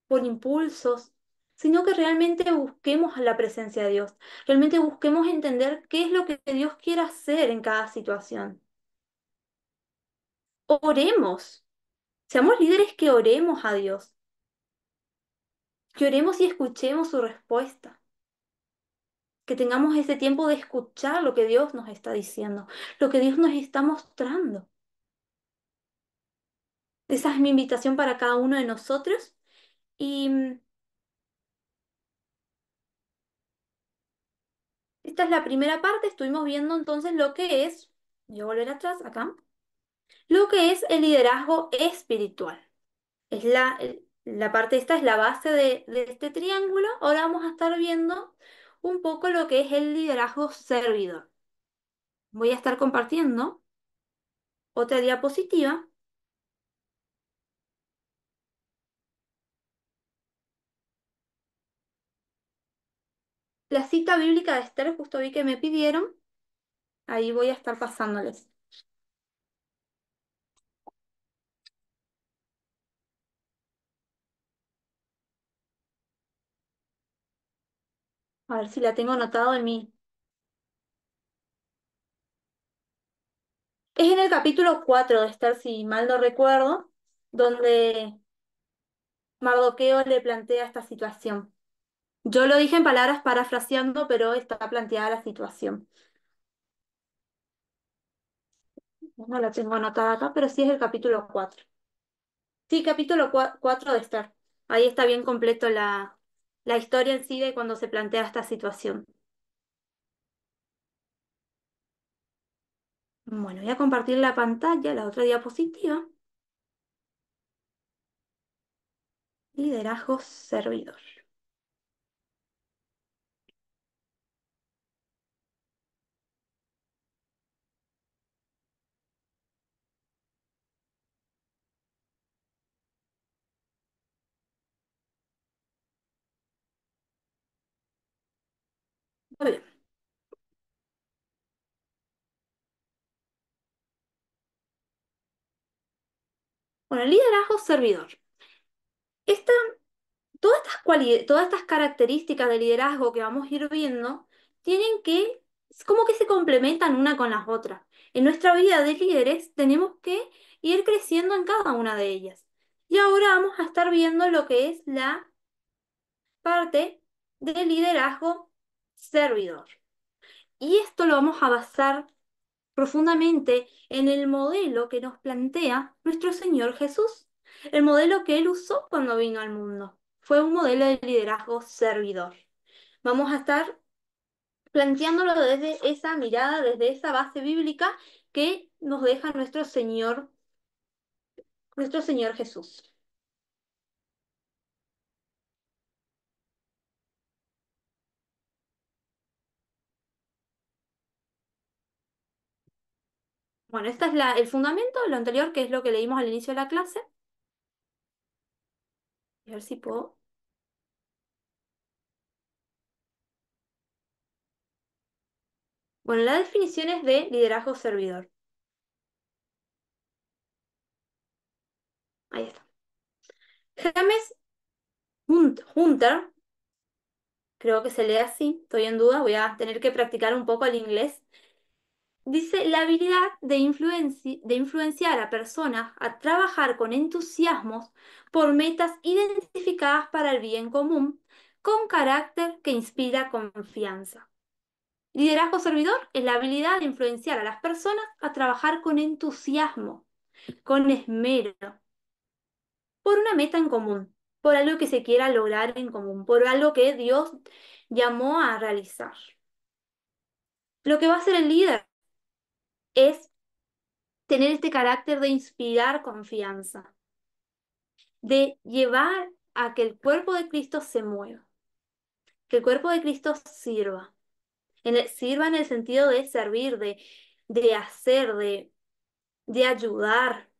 por impulsos, sino que realmente busquemos la presencia de Dios. Realmente busquemos entender qué es lo que Dios quiere hacer en cada situación. Oremos. Seamos líderes que oremos a Dios, que oremos y escuchemos su respuesta, que tengamos ese tiempo de escuchar lo que Dios nos está diciendo, lo que Dios nos está mostrando. Esa es mi invitación para cada uno de nosotros. Y esta es la primera parte. Estuvimos viendo entonces lo que es, voy a volver atrás acá, lo que es el liderazgo espiritual. Es la parte esta es la base de este triángulo. Ahora vamos a estar viendo un poco lo que es el liderazgo servidor. Voy a estar compartiendo otra diapositiva. La cita bíblica de Esther, justo vi que me pidieron, ahí voy a estar pasándoles. A ver si la tengo anotado en mí. Es en el capítulo 4 de Esther, si mal no recuerdo, donde Mardoqueo le plantea esta situación. Yo lo dije en palabras parafraseando, pero está planteada la situación. No la tengo anotada acá, pero sí es el capítulo 4. Sí, capítulo 4 de Esther. Ahí está bien completo la historia en sí de cuando se plantea esta situación. Bueno, voy a compartir la pantalla, la otra diapositiva. Liderazgo servidor. Muy bien. Bueno, liderazgo servidor. Esta, todas estas características de liderazgo que vamos a ir viendo, tienen que, es como que se complementan una con las otras. En nuestra vida de líderes tenemos que ir creciendo en cada una de ellas. Y ahora vamos a estar viendo lo que es la parte del liderazgo servidor. Y esto lo vamos a basar profundamente en el modelo que nos plantea nuestro Señor Jesús, el modelo que Él usó cuando vino al mundo. Fue un modelo de liderazgo servidor. Vamos a estar planteándolo desde esa mirada, desde esa base bíblica que nos deja nuestro Señor Jesús. Bueno, este es el fundamento, lo anterior, que es lo que leímos al inicio de la clase. A ver si puedo. Bueno, la definición es de liderazgo servidor. Ahí está. James Hunter, creo que se lee así, estoy en duda, voy a tener que practicar un poco el inglés. Dice, la habilidad de influenciar a personas a trabajar con entusiasmos por metas identificadas para el bien común, con carácter que inspira confianza. Liderazgo servidor es la habilidad de influenciar a las personas a trabajar con entusiasmo, con esmero, por una meta en común, por algo que se quiera lograr en común, por algo que Dios llamó a realizar. Lo que va a hacer el líder es tener este carácter de inspirar confianza, de llevar a que el cuerpo de Cristo se mueva, que el cuerpo de Cristo sirva, sirva en el sentido de servir, de hacer, de ayudar.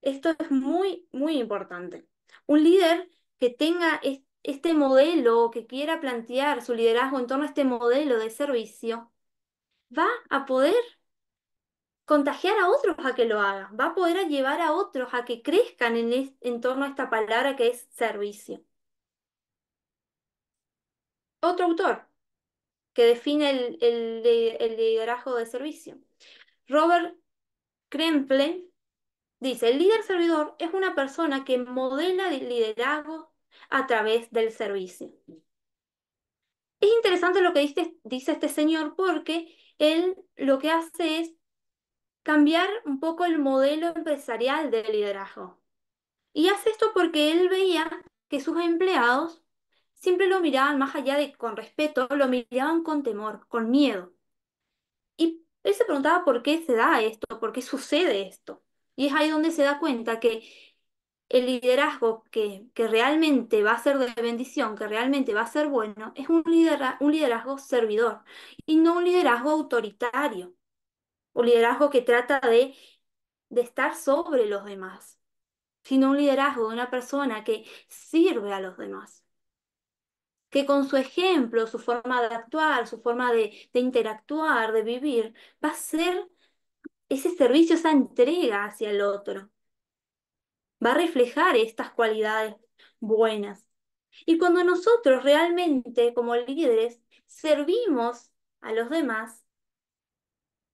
Esto es muy, muy importante. Un líder que tenga este modelo, que quiera plantear su liderazgo en torno a este modelo de servicio, va a poder contagiar a otros a que lo hagan, va a poder llevar a otros a que crezcan en torno a esta palabra que es servicio. Otro autor que define el liderazgo de servicio. Robert Kremple dice, el líder servidor es una persona que modela el liderazgo a través del servicio. Es interesante lo que dice este señor porque él lo que hace es cambiar un poco el modelo empresarial del liderazgo. Y hace esto porque él veía que sus empleados siempre lo miraban más allá de con respeto, lo miraban con temor, con miedo. Y él se preguntaba por qué se da esto, por qué sucede esto. Y es ahí donde se da cuenta que el liderazgo que realmente va a ser de bendición, que realmente va a ser bueno, es un liderazgo servidor y no un liderazgo autoritario, un liderazgo que trata de estar sobre los demás, sino un liderazgo de una persona que sirve a los demás, que con su ejemplo, su forma de actuar, su forma de interactuar, de vivir, va a ser ese servicio, esa entrega hacia el otro, va a reflejar estas cualidades buenas. Y cuando nosotros realmente, como líderes, servimos a los demás,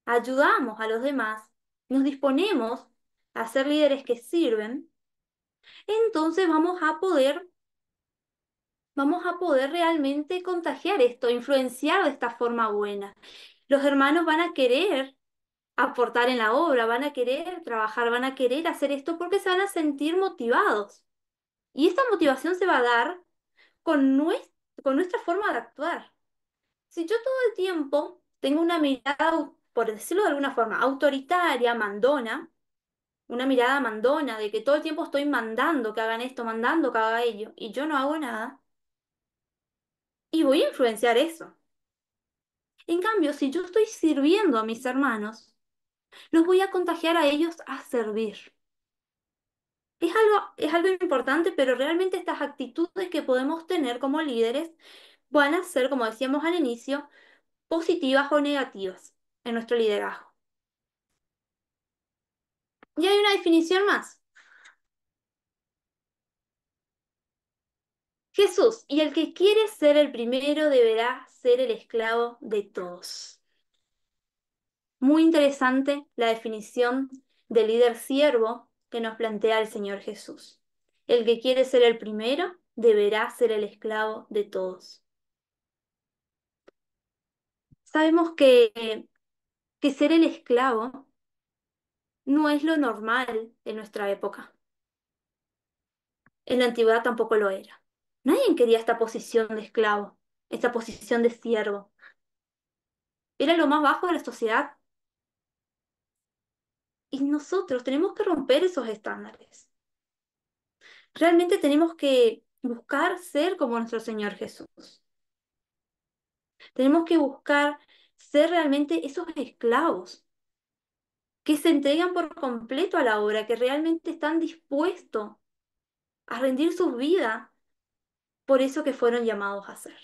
ayudamos a los demás, nos disponemos a ser líderes que sirven, entonces vamos a poder realmente contagiar esto, influenciar de esta forma buena. Los hermanos van a querer aportar en la obra, van a querer trabajar, van a querer hacer esto porque se van a sentir motivados. Y esta motivación se va a dar con nuestra forma de actuar. Si yo todo el tiempo tengo una mirada, por decirlo de alguna forma, autoritaria, mandona, una mirada mandona de que todo el tiempo estoy mandando que hagan esto, mandando que haga ello, y yo no hago nada, y voy a influenciar eso. En cambio, si yo estoy sirviendo a mis hermanos, los voy a contagiar a ellos a servir. Es algo importante, pero realmente estas actitudes que podemos tener como líderes van a ser, como decíamos al inicio, positivas o negativas en nuestro liderazgo. Y hay una definición más. Jesús, y el que quiere ser el primero deberá ser el esclavo de todos. Muy interesante la definición de líder siervo que nos plantea el Señor Jesús. El que quiere ser el primero deberá ser el esclavo de todos. Sabemos que ser el esclavo no es lo normal en nuestra época. En la antigüedad tampoco lo era. Nadie quería esta posición de esclavo, esta posición de siervo. Era lo más bajo de la sociedad. Y nosotros tenemos que romper esos estándares. Realmente tenemos que buscar ser como nuestro Señor Jesús. Tenemos que buscar ser realmente esos esclavos que se entregan por completo a la obra, que realmente están dispuestos a rendir sus vidas por eso que fueron llamados a ser.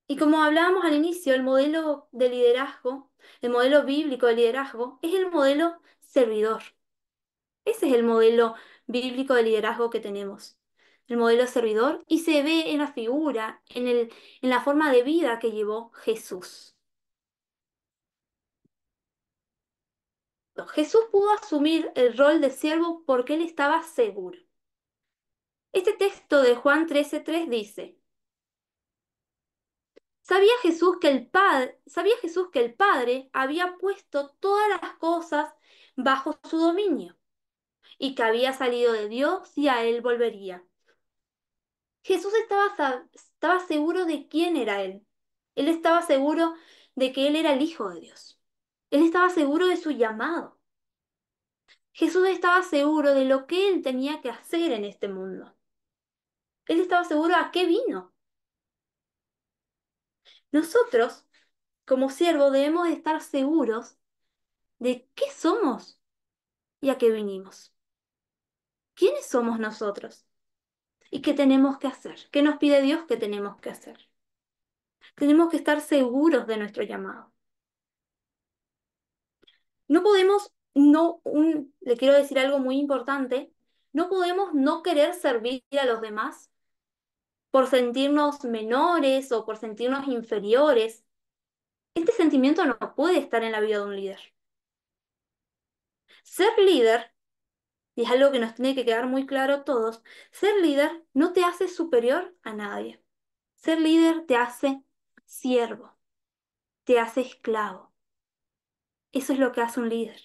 Y como hablábamos al inicio, el modelo de liderazgo, el modelo bíblico de liderazgo, es el modelo servidor. Ese es el modelo bíblico de liderazgo que tenemos. El modelo servidor y se ve en la figura, en la forma de vida que llevó Jesús. Jesús pudo asumir el rol de siervo porque él estaba seguro. Este texto de Juan 13:3 dice, sabía Jesús que el Padre había puesto todas las cosas bajo su dominio y que había salido de Dios y a él volvería. Jesús estaba seguro de quién era él. Él estaba seguro de que él era el Hijo de Dios. Él estaba seguro de su llamado. Jesús estaba seguro de lo que él tenía que hacer en este mundo. Él estaba seguro a qué vino. Nosotros, como siervos, debemos de estar seguros de qué somos y a qué vinimos. ¿Quiénes somos nosotros? ¿Y qué tenemos que hacer? ¿Qué nos pide Dios que tenemos que hacer? Tenemos que estar seguros de nuestro llamado. No podemos, le quiero decir algo muy importante, no podemos no querer servir a los demás por sentirnos menores o por sentirnos inferiores. Este sentimiento no puede estar en la vida de un líder. Ser líder, y es algo que nos tiene que quedar muy claro a todos, ser líder no te hace superior a nadie. Ser líder te hace siervo, te hace esclavo. Eso es lo que hace un líder.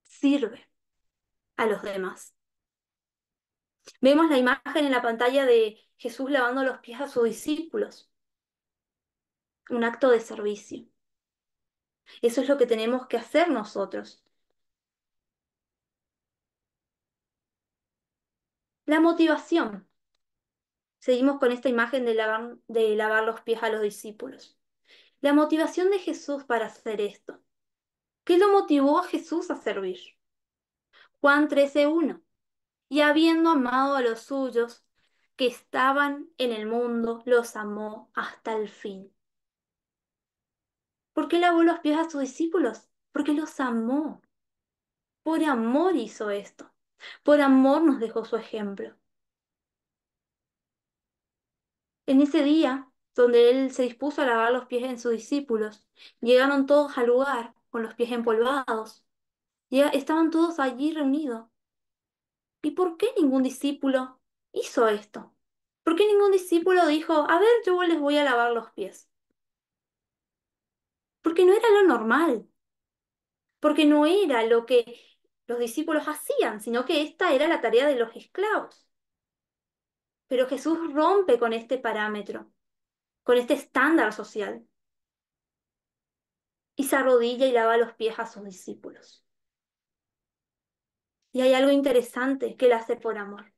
Sirve a los demás. Vemos la imagen en la pantalla de Jesús lavando los pies a sus discípulos, un acto de servicio. Eso es lo que tenemos que hacer nosotros. La motivación. Seguimos con esta imagen de lavar los pies a los discípulos. La motivación de Jesús para hacer esto. ¿Qué lo motivó a Jesús a servir? Juan 13:1. Y habiendo amado a los suyos que estaban en el mundo, los amó hasta el fin. ¿Por qué lavó los pies a sus discípulos? Porque los amó. Por amor hizo esto. Por amor nos dejó su ejemplo. En ese día, donde él se dispuso a lavar los pies en sus discípulos, llegaron todos al lugar con los pies empolvados. Estaban todos allí reunidos. ¿Y por qué ningún discípulo hizo esto? ¿Por qué ningún discípulo dijo, a ver, yo les voy a lavar los pies? Porque no era lo normal. porque no era lo que los discípulos hacían, sino que esta era la tarea de los esclavos. Pero Jesús rompe con este parámetro, con este estándar social, y se arrodilla y lava los pies a sus discípulos. Y hay algo interesante que él hace por amor.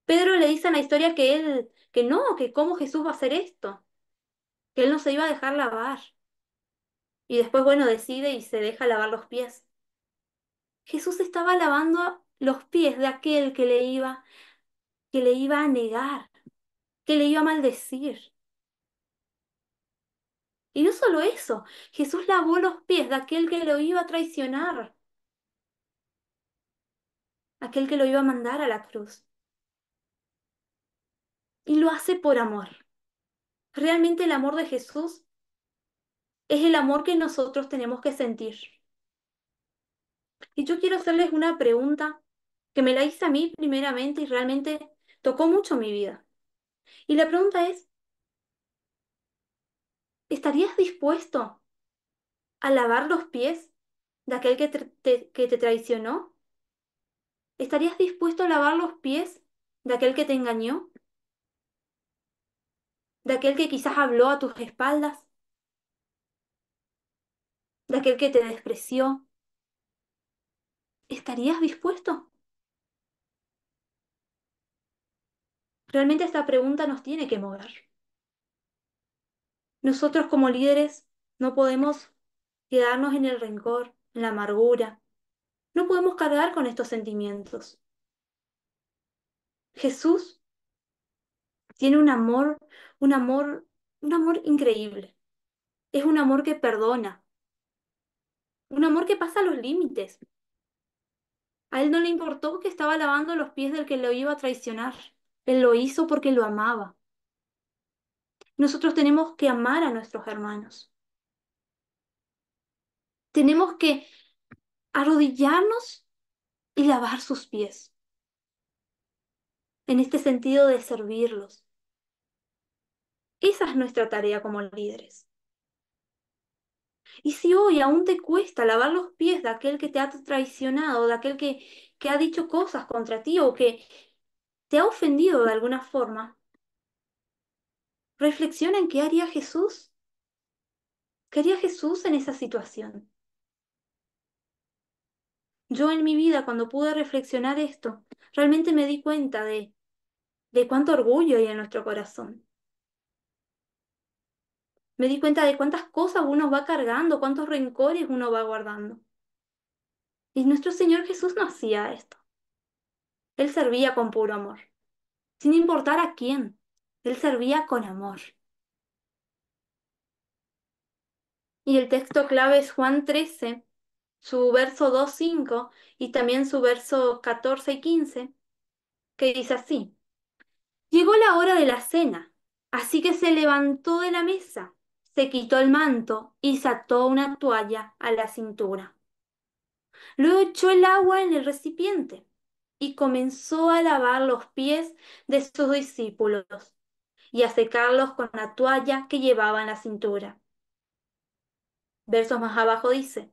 Pedro le dice en la historia que él, que no, que cómo Jesús va a hacer esto, que él no se iba a dejar lavar. Y después, bueno, decide y se deja lavar los pies. Jesús estaba lavando los pies de aquel que le iba a negar, que le iba a maldecir. Y no solo eso, Jesús lavó los pies de aquel que lo iba a traicionar, aquel que lo iba a mandar a la cruz. Y lo hace por amor. Realmente el amor de Jesús es el amor que nosotros tenemos que sentir. Y yo quiero hacerles una pregunta que me la hice a mí primeramente y realmente tocó mucho mi vida. Y la pregunta es, ¿estarías dispuesto a lavar los pies de aquel que te traicionó? ¿Estarías dispuesto a lavar los pies de aquel que te engañó? ¿De aquel que quizás habló a tus espaldas? ¿De aquel que te despreció? ¿Estarías dispuesto? Realmente esta pregunta nos tiene que mover. Nosotros como líderes no podemos quedarnos en el rencor, en la amargura. No podemos cargar con estos sentimientos. Jesús tiene un amor, un amor increíble. Es un amor que perdona, un amor que pasa los límites. A él no le importó que estaba lavando los pies del que lo iba a traicionar. Él lo hizo porque lo amaba. Nosotros tenemos que amar a nuestros hermanos. Tenemos que arrodillarnos y lavar sus pies, en este sentido de servirlos. Esa es nuestra tarea como líderes. Y si hoy aún te cuesta lavar los pies de aquel que te ha traicionado, de aquel que ha dicho cosas contra ti o que te ha ofendido de alguna forma, reflexiona en qué haría Jesús. ¿Qué haría Jesús en esa situación? Yo en mi vida, cuando pude reflexionar esto, realmente me di cuenta de cuánto orgullo hay en nuestro corazón. Me di cuenta de cuántas cosas uno va cargando, cuántos rencores uno va guardando. Y nuestro Señor Jesús no hacía esto. Él servía con puro amor, sin importar a quién. Él servía con amor. Y el texto clave es Juan 13, su verso 2 5 y también su verso 14 y 15, que dice así. Llegó la hora de la cena, así que se levantó de la mesa, se quitó el manto y se ató una toalla a la cintura. Luego echó el agua en el recipiente y comenzó a lavar los pies de sus discípulos y a secarlos con la toalla que llevaba en la cintura. Versos más abajo dice,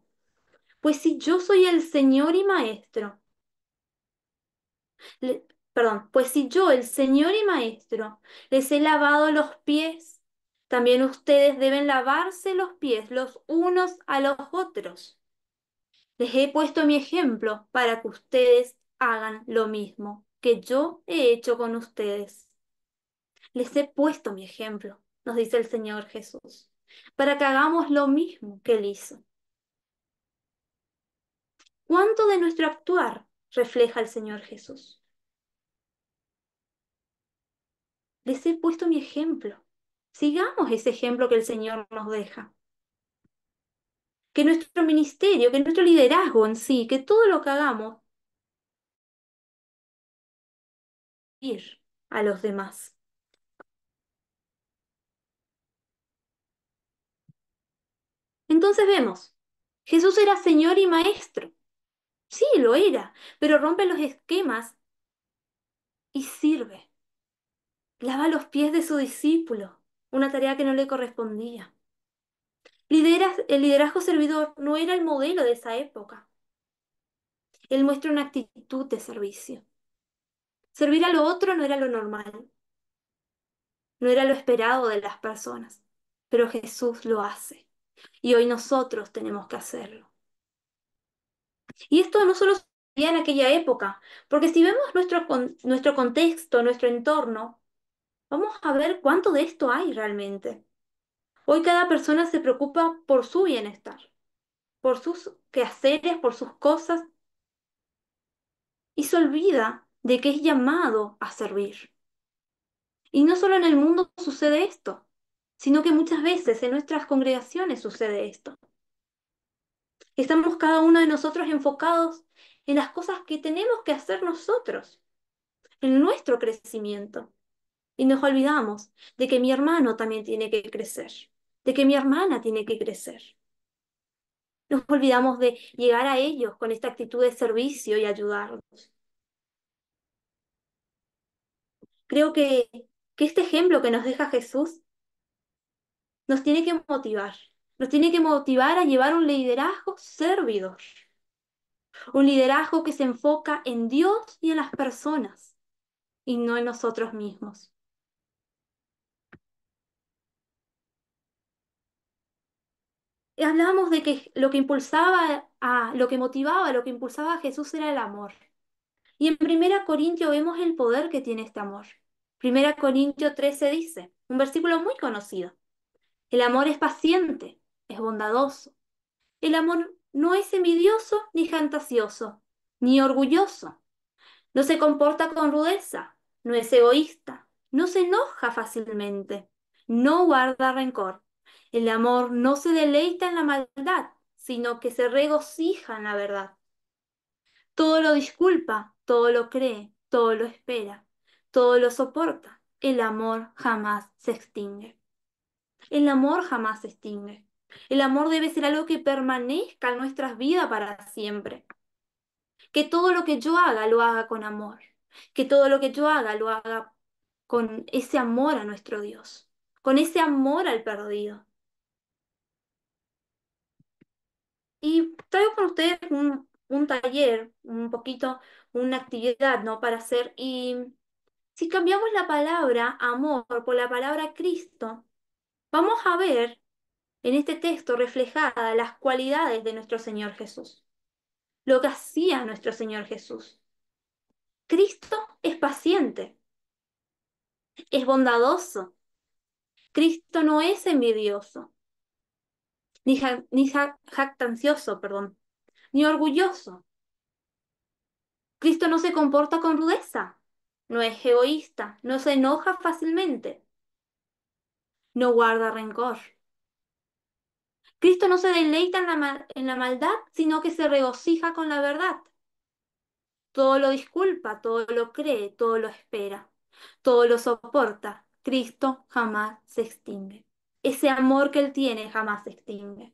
pues si yo soy el Señor y Maestro, perdón, pues si yo, el Señor y Maestro, les he lavado los pies, también ustedes deben lavarse los pies los unos a los otros. Les he puesto mi ejemplo para que ustedes hagan lo mismo que yo he hecho con ustedes. Les he puesto mi ejemplo, nos dice el Señor Jesús, para que hagamos lo mismo que Él hizo. ¿Cuánto de nuestro actuar refleja el Señor Jesús? Les he puesto mi ejemplo. Sigamos ese ejemplo que el Señor nos deja. Que nuestro ministerio, que nuestro liderazgo en sí, que todo lo que hagamos, ir a los demás. Entonces vemos, Jesús era Señor y Maestro. Sí, lo era, pero rompe los esquemas y sirve. Lava los pies de su discípulo, una tarea que no le correspondía. El liderazgo servidor no era el modelo de esa época. Él muestra una actitud de servicio. Servir a lo otro no era lo normal, no era lo esperado de las personas, pero Jesús lo hace y hoy nosotros tenemos que hacerlo. Y esto no solo sucedía en aquella época, porque si vemos nuestro contexto, nuestro entorno, vamos a ver cuánto de esto hay realmente. Hoy cada persona se preocupa por su bienestar, por sus quehaceres, por sus cosas, y se olvida de que es llamado a servir. Y no solo en el mundo sucede esto, sino que muchas veces en nuestras congregaciones sucede esto. Estamos cada uno de nosotros enfocados en las cosas que tenemos que hacer nosotros, en nuestro crecimiento. Y nos olvidamos de que mi hermano también tiene que crecer, de que mi hermana tiene que crecer. Nos olvidamos de llegar a ellos con esta actitud de servicio y ayudarlos. Creo que este ejemplo que nos deja Jesús nos tiene que motivar. Nos tiene que motivar a llevar un liderazgo servidor. Un liderazgo que se enfoca en Dios y en las personas y no en nosotros mismos. Y hablábamos de que lo que lo que motivaba, lo que impulsaba a Jesús era el amor. Y en 1 Corintios vemos el poder que tiene este amor. 1 Corintios 13 dice, un versículo muy conocido. El amor es paciente, es bondadoso. El amor no es envidioso ni fantasioso, ni orgulloso. No se comporta con rudeza, no es egoísta, no se enoja fácilmente, no guarda rencor. El amor no se deleita en la maldad, sino que se regocija en la verdad. Todo lo disculpa, todo lo cree, todo lo espera, todo lo soporta. El amor jamás se extingue. El amor jamás se extingue. El amor debe ser algo que permanezca en nuestras vidas para siempre. Que todo lo que yo haga lo haga con amor. Que todo lo que yo haga lo haga con ese amor a nuestro Dios. Con ese amor al perdido. Y traigo con ustedes un taller, un poquito, una actividad, ¿no? Para hacer. Y si cambiamos la palabra amor por la palabra Cristo, vamos a ver en este texto reflejadas las cualidades de nuestro Señor Jesús. Lo que hacía nuestro Señor Jesús. Cristo es paciente, es bondadoso. Cristo no es envidioso, ni jactancioso, perdón, ni orgulloso. Cristo no se comporta con rudeza, no es egoísta, no se enoja fácilmente, no guarda rencor. Cristo no se deleita en la maldad, sino que se regocija con la verdad. Todo lo disculpa, todo lo cree, todo lo espera, todo lo soporta. Cristo jamás se extingue. Ese amor que Él tiene jamás se extingue.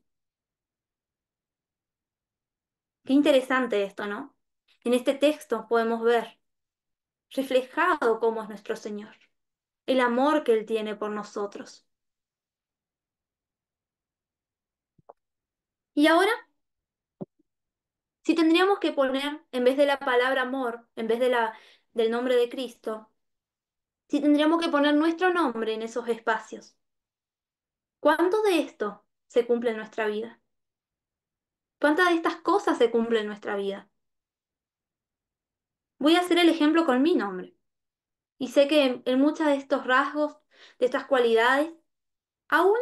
Qué interesante esto, ¿no? En este texto podemos ver reflejado cómo es nuestro Señor, el amor que Él tiene por nosotros. Y ahora, si tendríamos que poner, en vez de la palabra amor, en vez del nombre de Cristo, si tendríamos que poner nuestro nombre en esos espacios, ¿cuánto de esto se cumple en nuestra vida? ¿Cuántas de estas cosas se cumplen en nuestra vida? Voy a hacer el ejemplo con mi nombre. Y sé que en muchos de estos rasgos, de estas cualidades, aún,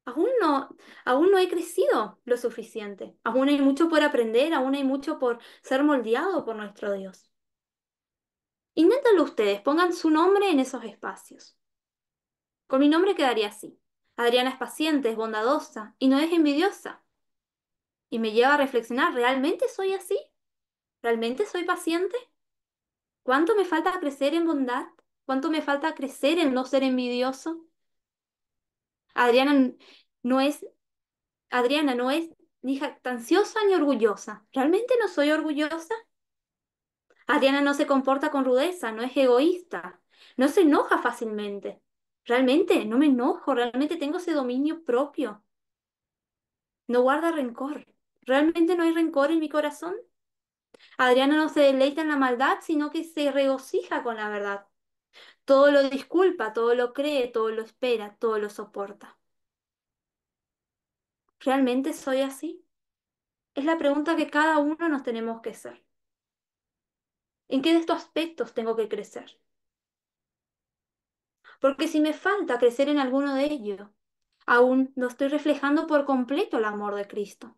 aún no, aún no he crecido lo suficiente. Aún hay mucho por aprender, aún hay mucho por ser moldeado por nuestro Dios. Inténtenlo ustedes, pongan su nombre en esos espacios. Con mi nombre quedaría así. Adriana es paciente, es bondadosa y no es envidiosa. Y me lleva a reflexionar, ¿realmente soy así? ¿Realmente soy paciente? ¿Cuánto me falta crecer en bondad? ¿Cuánto me falta crecer en no ser envidioso? Adriana n- no es, Adriana no es ni jactanciosa ni orgullosa. ¿Realmente no soy orgullosa? Adriana no se comporta con rudeza, no es egoísta, no se enoja fácilmente. Realmente no me enojo, realmente tengo ese dominio propio. No guarda rencor. ¿Realmente no hay rencor en mi corazón? Adriana no se deleita en la maldad, sino que se regocija con la verdad. Todo lo disculpa, todo lo cree, todo lo espera, todo lo soporta. ¿Realmente soy así? Es la pregunta que cada uno nos tenemos que hacer. ¿En qué de estos aspectos tengo que crecer? Porque si me falta crecer en alguno de ellos, aún no estoy reflejando por completo el amor de Cristo.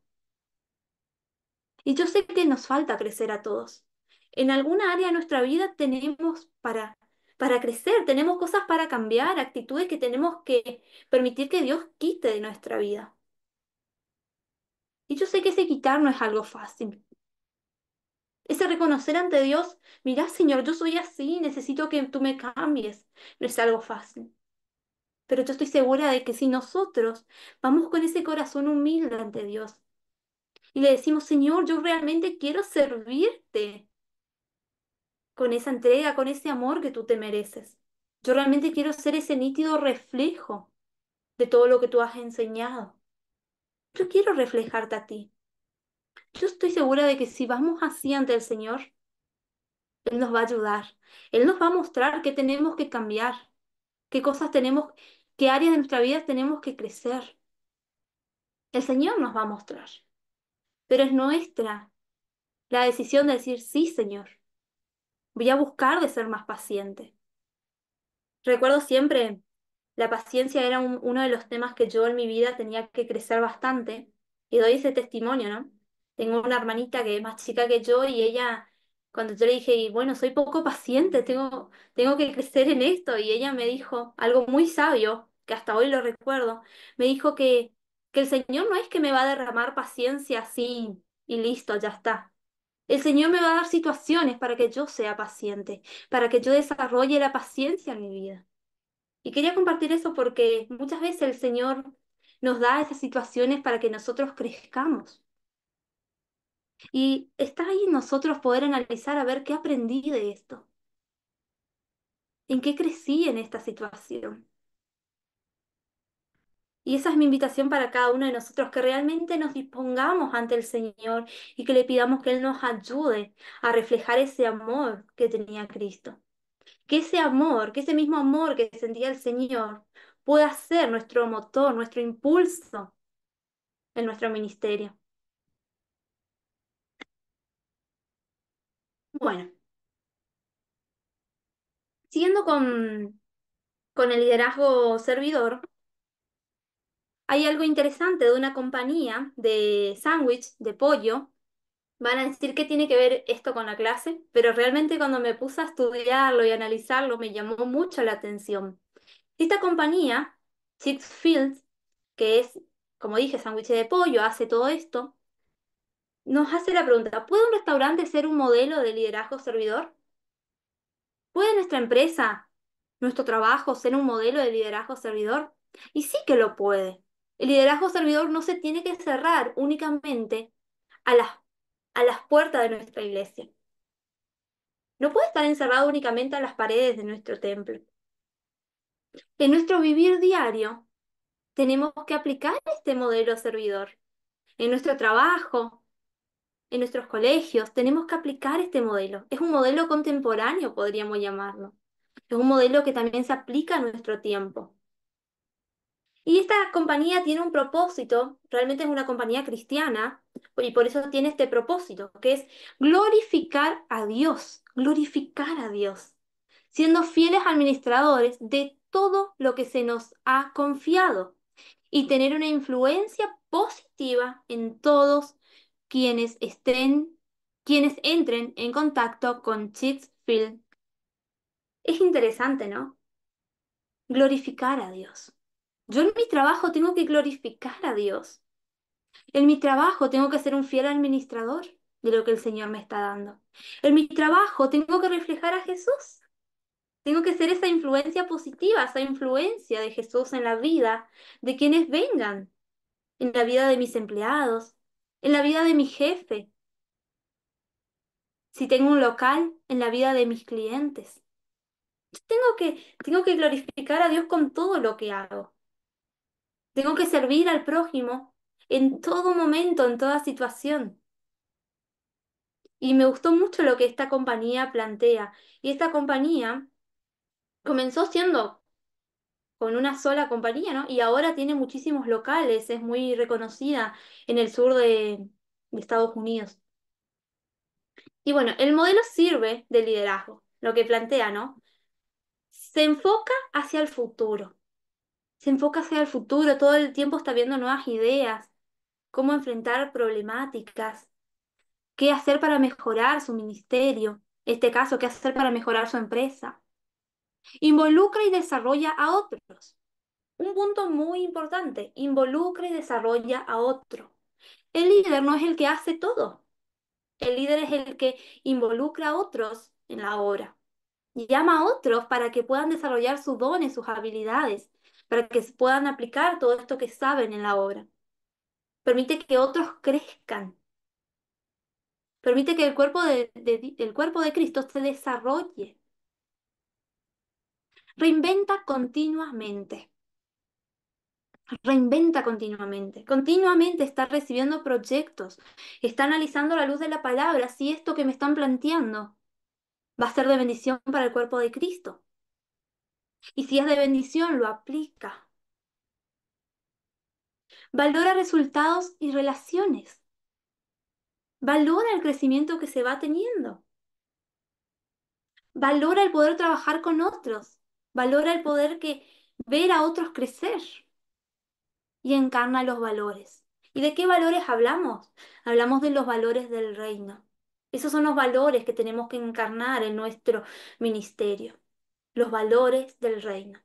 Y yo sé que nos falta crecer a todos. En alguna área de nuestra vida tenemos para crecer, tenemos cosas para cambiar, actitudes que tenemos que permitir que Dios quite de nuestra vida. Y yo sé que ese quitar no es algo fácil. Ese reconocer ante Dios, mira, Señor, yo soy así, necesito que tú me cambies. No es algo fácil. Pero yo estoy segura de que si nosotros vamos con ese corazón humilde ante Dios y le decimos, Señor, yo realmente quiero servirte con esa entrega, con ese amor que tú te mereces. Yo realmente quiero ser ese nítido reflejo de todo lo que tú has enseñado. Yo quiero reflejarte a ti. Yo estoy segura de que si vamos así ante el Señor, Él nos va a ayudar. Él nos va a mostrar qué tenemos que cambiar, qué cosas tenemos, qué áreas de nuestra vida tenemos que crecer. El Señor nos va a mostrar. Pero es nuestra la decisión de decir, sí, Señor, voy a buscar de ser más paciente. Recuerdo siempre, la paciencia era uno de los temas que yo en mi vida tenía que crecer bastante y doy ese testimonio, ¿no? Tengo una hermanita que es más chica que yo y ella, cuando yo le dije, y bueno, soy poco paciente, tengo que crecer en esto, y ella me dijo algo muy sabio, que hasta hoy lo recuerdo, me dijo que el Señor no es que me va a derramar paciencia así y listo, ya está. El Señor me va a dar situaciones para que yo sea paciente, para que yo desarrolle la paciencia en mi vida. Y quería compartir eso porque muchas veces el Señor nos da esas situaciones para que nosotros crezcamos. Y está ahí en nosotros poder analizar a ver qué aprendí de esto, en qué crecí en esta situación. Y esa es mi invitación para cada uno de nosotros, que realmente nos dispongamos ante el Señor y que le pidamos que Él nos ayude a reflejar ese amor que tenía Cristo. Que ese amor, que ese mismo amor que sentía el Señor pueda ser nuestro motor, nuestro impulso en nuestro ministerio. Bueno, siguiendo con el liderazgo servidor, hay algo interesante de una compañía de sándwich, de pollo. Van a decir que tiene que ver esto con la clase, pero realmente cuando me puse a estudiarlo y analizarlo me llamó mucho la atención. Esta compañía, Six Fields, que es, como dije, sándwich de pollo, hace todo esto, nos hace la pregunta, ¿puede un restaurante ser un modelo de liderazgo servidor? ¿Puede nuestra empresa, nuestro trabajo ser un modelo de liderazgo servidor? Y sí que lo puede. El liderazgo servidor no se tiene que cerrar únicamente a a las puertas de nuestra iglesia. No puede estar encerrado únicamente a las paredes de nuestro templo. En nuestro vivir diario tenemos que aplicar este modelo servidor. En nuestro trabajo, en nuestros colegios, tenemos que aplicar este modelo. Es un modelo contemporáneo, podríamos llamarlo. Es un modelo que también se aplica a nuestro tiempo. Y esta compañía tiene un propósito, realmente es una compañía cristiana, y por eso tiene este propósito, que es glorificar a Dios, siendo fieles administradores de todo lo que se nos ha confiado y tener una influencia positiva en todos quienes quienes entren en contacto con Cheatsfield. Es interesante, ¿no? Glorificar a Dios. Yo en mi trabajo tengo que glorificar a Dios. En mi trabajo tengo que ser un fiel administrador de lo que el Señor me está dando. En mi trabajo tengo que reflejar a Jesús. Tengo que ser esa influencia positiva, esa influencia de Jesús en la vida de quienes vengan, en la vida de mis empleados, en la vida de mi jefe, si tengo un local, en la vida de mis clientes. Tengo que glorificar a Dios con todo lo que hago. Tengo que servir al prójimo en todo momento, en toda situación. Y me gustó mucho lo que esta compañía plantea. Y esta compañía comenzó siendo con una sola compañía, ¿no? Y ahora tiene muchísimos locales, es muy reconocida en el sur de Estados Unidos. Y bueno, el modelo sirve de liderazgo, lo que plantea, ¿no? Se enfoca hacia el futuro. Se enfoca hacia el futuro, todo el tiempo está viendo nuevas ideas, cómo enfrentar problemáticas, qué hacer para mejorar su ministerio, este caso, qué hacer para mejorar su empresa. Involucra y desarrolla a otros. Un punto muy importante, involucra y desarrolla a otro. El líder no es el que hace todo, el líder es el que involucra a otros en la obra. Llama a otros para que puedan desarrollar sus dones, sus habilidades, para que puedan aplicar todo esto que saben en la obra. Permite que otros crezcan. Permite que el cuerpo de Cristo se desarrolle. Reinventa continuamente. Reinventa continuamente. Continuamente está recibiendo proyectos. Está analizando a la luz de la palabra si esto que me están planteando va a ser de bendición para el cuerpo de Cristo. Y si es de bendición, lo aplica. Valora resultados y relaciones. Valora el crecimiento que se va teniendo. Valora el poder trabajar con otros. Valora el poder que ver a otros crecer y encarna los valores. ¿Y de qué valores hablamos? Hablamos de los valores del reino. Esos son los valores que tenemos que encarnar en nuestro ministerio. Los valores del reino.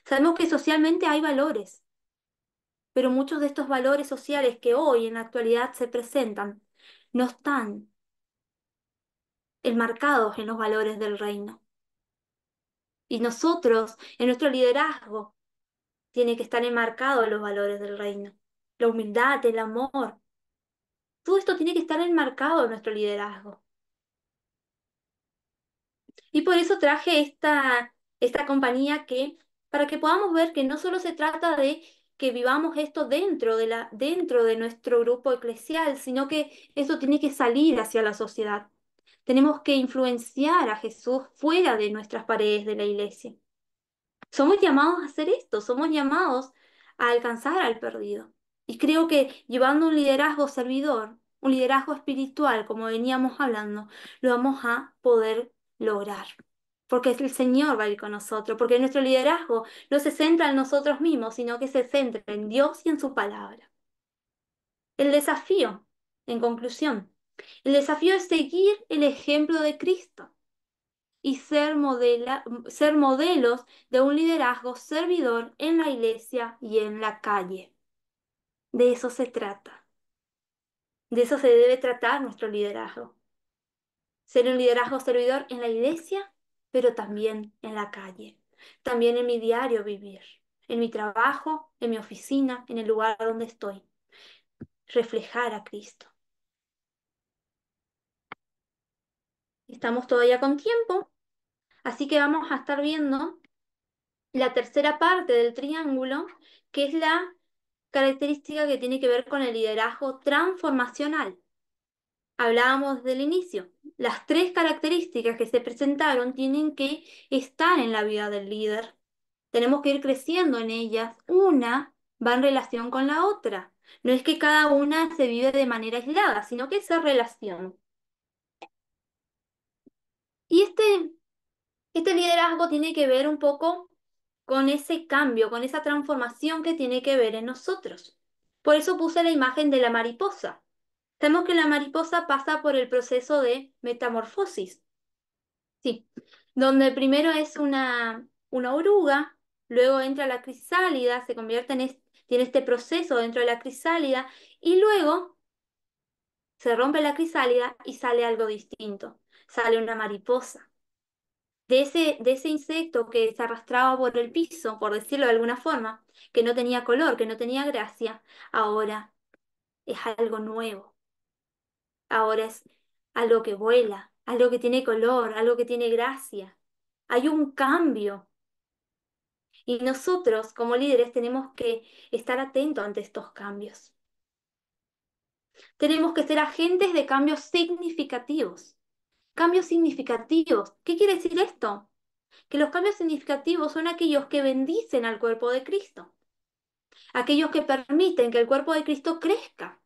Sabemos que socialmente hay valores, pero muchos de estos valores sociales que hoy en la actualidad se presentan no están enmarcados en los valores del reino. Y nosotros, en nuestro liderazgo, tiene que estar enmarcado en los valores del reino. La humildad, el amor. Todo esto tiene que estar enmarcado en nuestro liderazgo. Y por eso traje esta compañía para que podamos ver que no solo se trata de que vivamos esto dentro de nuestro grupo eclesial, sino que eso tiene que salir hacia la sociedad. Tenemos que influenciar a Jesús fuera de nuestras paredes de la iglesia. Somos llamados a hacer esto, somos llamados a alcanzar al perdido. Y creo que llevando un liderazgo servidor, un liderazgo espiritual, como veníamos hablando, lo vamos a poder lograr. Porque el Señor va a ir con nosotros, porque nuestro liderazgo no se centra en nosotros mismos, sino que se centra en Dios y en su palabra. El desafío, en conclusión, el desafío es seguir el ejemplo de Cristo y ser modelos de un liderazgo servidor en la iglesia y en la calle. De eso se trata. De eso se debe tratar nuestro liderazgo. Ser un liderazgo servidor en la iglesia, pero también en la calle. También en mi diario vivir, en mi trabajo, en mi oficina, en el lugar donde estoy. Reflejar a Cristo. Estamos todavía con tiempo, así que vamos a estar viendo la tercera parte del triángulo, que es la característica que tiene que ver con el liderazgo transformacional. Hablábamos del inicio. Las tres características que se presentaron tienen que estar en la vida del líder. Tenemos que ir creciendo en ellas. Una va en relación con la otra. No es que cada una se vive de manera aislada, sino que se relaciona. Y este liderazgo tiene que ver un poco con ese cambio, con esa transformación que tiene que ver en nosotros. Por eso puse la imagen de la mariposa. Sabemos que la mariposa pasa por el proceso de metamorfosis, sí, donde primero es una oruga, luego entra la crisálida, se convierte tiene este proceso dentro de la crisálida y luego se rompe la crisálida y sale algo distinto, sale una mariposa. De ese insecto que se arrastraba por el piso, por decirlo de alguna forma, que no tenía color, que no tenía gracia, ahora es algo nuevo. Ahora es algo que vuela, algo que tiene color, algo que tiene gracia, hay un cambio. Y nosotros, como líderes, tenemos que estar atentos ante estos cambios. Tenemos que ser agentes de cambios significativos. Cambios significativos. ¿Qué quiere decir esto? Que los cambios significativos son aquellos que bendicen al cuerpo de Cristo, aquellos que permiten que el cuerpo de Cristo crezca,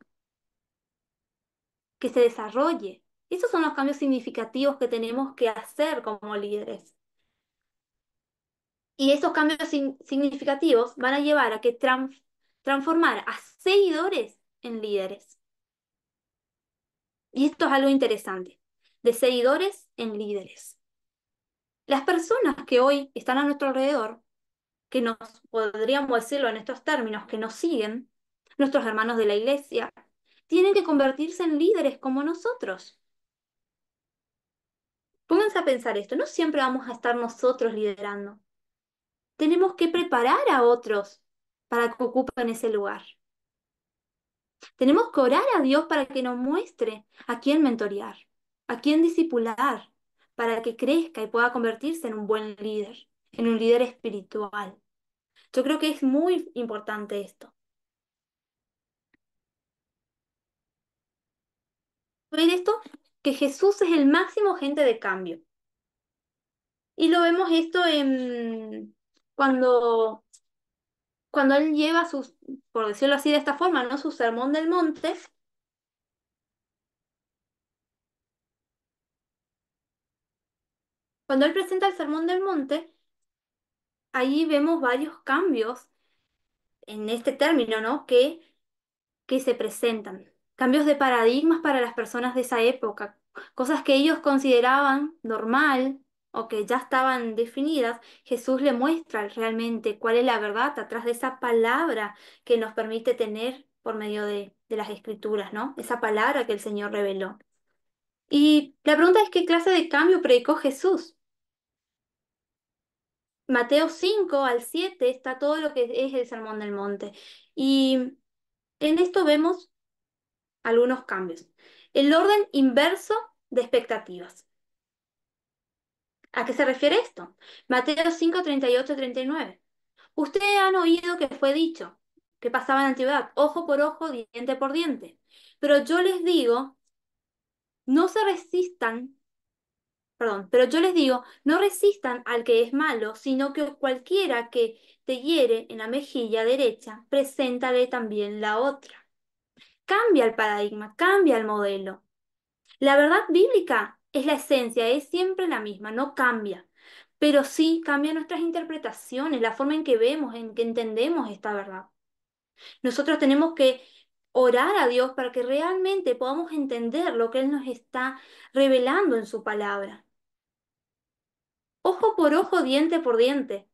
que se desarrolle. Esos son los cambios significativos que tenemos que hacer como líderes. Y esos cambios significativos van a llevar a que transformar a seguidores en líderes. Y esto es algo interesante, de seguidores en líderes. Las personas que hoy están a nuestro alrededor, que nos, podríamos decirlo en estos términos, que nos siguen, nuestros hermanos de la iglesia, tienen que convertirse en líderes como nosotros. Pónganse a pensar esto, no siempre vamos a estar nosotros liderando. Tenemos que preparar a otros para que ocupen ese lugar. Tenemos que orar a Dios para que nos muestre a quién mentorear, a quién discipular, para que crezca y pueda convertirse en un buen líder, en un líder espiritual. Yo creo que es muy importante esto. Ver esto, que Jesús es el máximo agente de cambio. Y lo vemos esto en cuando él lleva sus, por decirlo así de esta forma, ¿no? Su sermón del monte. Cuando él presenta el sermón del monte, ahí vemos varios cambios en este término, ¿no? Que se presentan. Cambios de paradigmas para las personas de esa época, cosas que ellos consideraban normal o que ya estaban definidas. Jesús le muestra realmente cuál es la verdad atrás de esa palabra que nos permite tener por medio de las escrituras, ¿no? Esa palabra que el Señor reveló. Y la pregunta es, ¿qué clase de cambio predicó Jesús? Mateo 5 al 7 está todo lo que es el Sermón del Monte. Y en esto vemos algunos cambios. El orden inverso de expectativas. ¿A qué se refiere esto? Mateo 5, 38, 39. Ustedes han oído que fue dicho, que pasaba en la antigüedad, ojo por ojo, diente por diente. Pero yo les digo, no se resistan, perdón, pero yo les digo, no resistan al que es malo, sino que cualquiera que te hiere en la mejilla derecha, preséntale también la otra. Cambia el paradigma, cambia el modelo. La verdad bíblica es la esencia, es siempre la misma, no cambia, pero sí cambia nuestras interpretaciones, la forma en que vemos, en que entendemos esta verdad. Nosotros tenemos que orar a Dios para que realmente podamos entender lo que Él nos está revelando en su palabra. Ojo por ojo, diente por diente.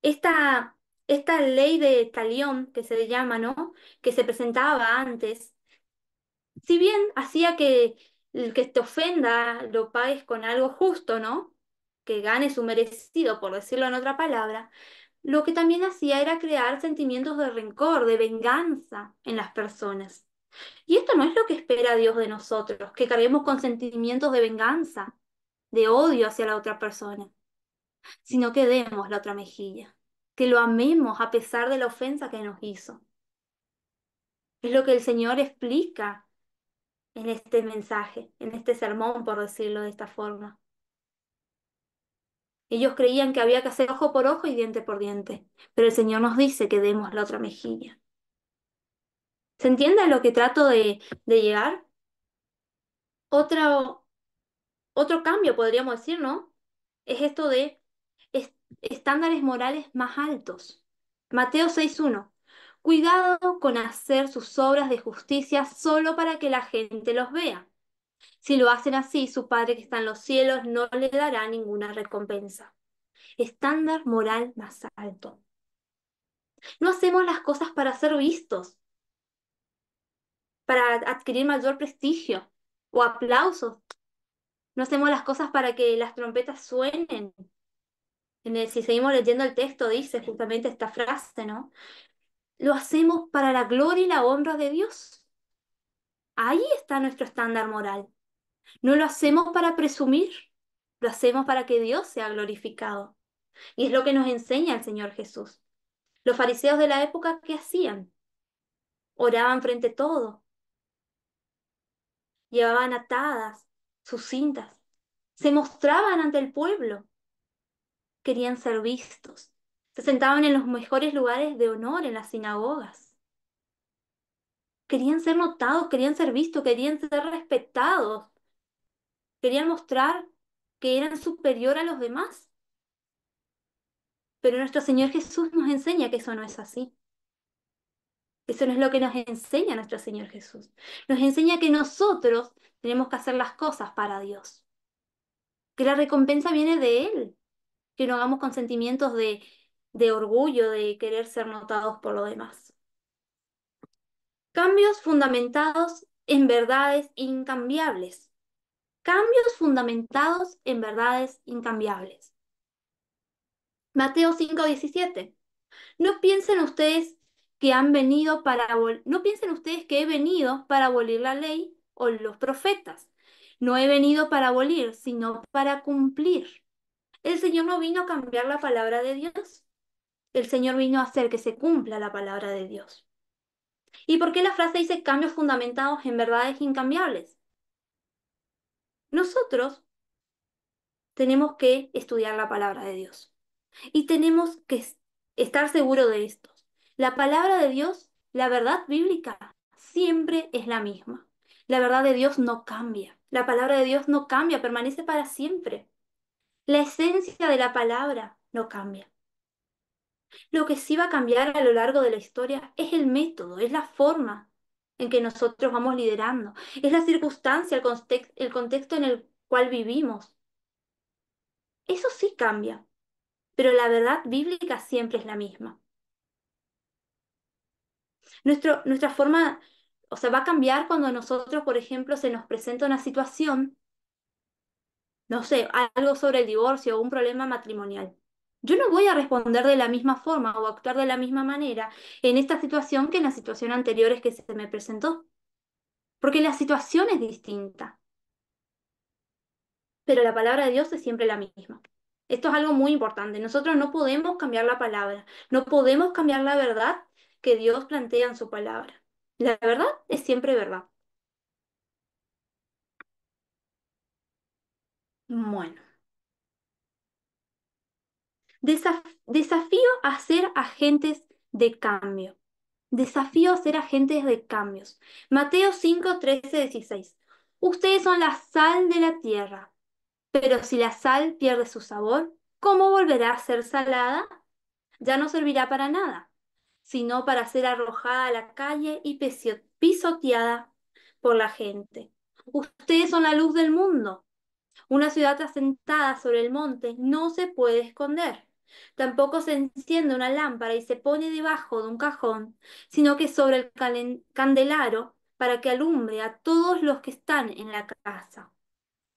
Esta, esta ley de talión que se le llama, ¿no? Que se presentaba antes, si bien hacía que el que te ofenda lo pagues con algo justo, ¿no? Que gane su merecido, por decirlo en otra palabra, lo que también hacía era crear sentimientos de rencor, de venganza en las personas. Y esto no es lo que espera Dios de nosotros, que carguemos con sentimientos de venganza, de odio hacia la otra persona, sino que demos la otra mejilla, que lo amemos a pesar de la ofensa que nos hizo. Es lo que el Señor explica en este mensaje, en este sermón, por decirlo de esta forma. Ellos creían que había que hacer ojo por ojo y diente por diente, pero el Señor nos dice que demos la otra mejilla. ¿Se entiende a lo que trato de llegar? Otro, otro cambio, podríamos decir, ¿no? Es esto de estándares morales más altos. Mateo 6.1. Cuidado con hacer sus obras de justicia solo para que la gente los vea. Si lo hacen así, su Padre que está en los cielos no le dará ninguna recompensa. Estándar moral más alto. No hacemos las cosas para ser vistos, para adquirir mayor prestigio o aplausos. No hacemos las cosas para que las trompetas suenen. Si seguimos leyendo el texto, dice justamente esta frase, ¿no? Lo hacemos para la gloria y la honra de Dios. Ahí está nuestro estándar moral. No lo hacemos para presumir. lo hacemos para que Dios sea glorificado. Y es lo que nos enseña el Señor Jesús. Los fariseos de la época, ¿qué hacían? Oraban frente a todo, llevaban atadas sus cintas, se mostraban ante el pueblo, querían ser vistos, se sentaban en los mejores lugares de honor en las sinagogas, querían ser notados, querían ser vistos, querían ser respetados, querían mostrar que eran superior a los demás. Pero nuestro Señor Jesús nos enseña que eso no es así. Eso no es lo que nos enseña nuestro Señor Jesús. Nos enseña que nosotros tenemos que hacer las cosas para Dios, que la recompensa viene de Él, que no hagamos con sentimientos de orgullo, de querer ser notados por lo demás. Cambios fundamentados en verdades incambiables. Cambios fundamentados en verdades incambiables. Mateo 5:17. No piensen ustedes no piensen ustedes que he venido para abolir la ley o los profetas. No he venido para abolir, sino para cumplir. El Señor no vino a cambiar la palabra de Dios. El Señor vino a hacer que se cumpla la palabra de Dios. ¿Y por qué la frase dice cambios fundamentados en verdades incambiables? Nosotros tenemos que estudiar la palabra de Dios. Y tenemos que estar seguros de esto. La palabra de Dios, la verdad bíblica, siempre es la misma. La verdad de Dios no cambia. La palabra de Dios no cambia, permanece para siempre. La esencia de la palabra no cambia. Lo que sí va a cambiar a lo largo de la historia es el método, es la forma en que nosotros vamos liderando, es la circunstancia, el contexto en el cual vivimos. Eso sí cambia, pero la verdad bíblica siempre es la misma. Nuestra forma, o sea, va a cambiar cuando nosotros, por ejemplo, se nos presenta una situación, no sé, algo sobre el divorcio o un problema matrimonial. Yo no voy a responder de la misma forma o actuar de la misma manera en esta situación que en las situaciones anteriores que se me presentó, porque la situación es distinta, pero la palabra de Dios es siempre la misma. Esto es algo muy importante. Nosotros no podemos cambiar la palabra, no podemos cambiar la verdad que Dios plantea en su palabra. La verdad es siempre verdad. Bueno. Desafío a ser agentes de cambio. Desafío a ser agentes de cambios. Mateo 5:13-16. Ustedes son la sal de la tierra, pero si la sal pierde su sabor, ¿cómo volverá a ser salada? Ya no servirá para nada, sino para ser arrojada a la calle y pisoteada por la gente. Ustedes son la luz del mundo. Una ciudad asentada sobre el monte no se puede esconder. Tampoco se enciende una lámpara y se pone debajo de un cajón, sino que sobre el candelero para que alumbre a todos los que están en la casa.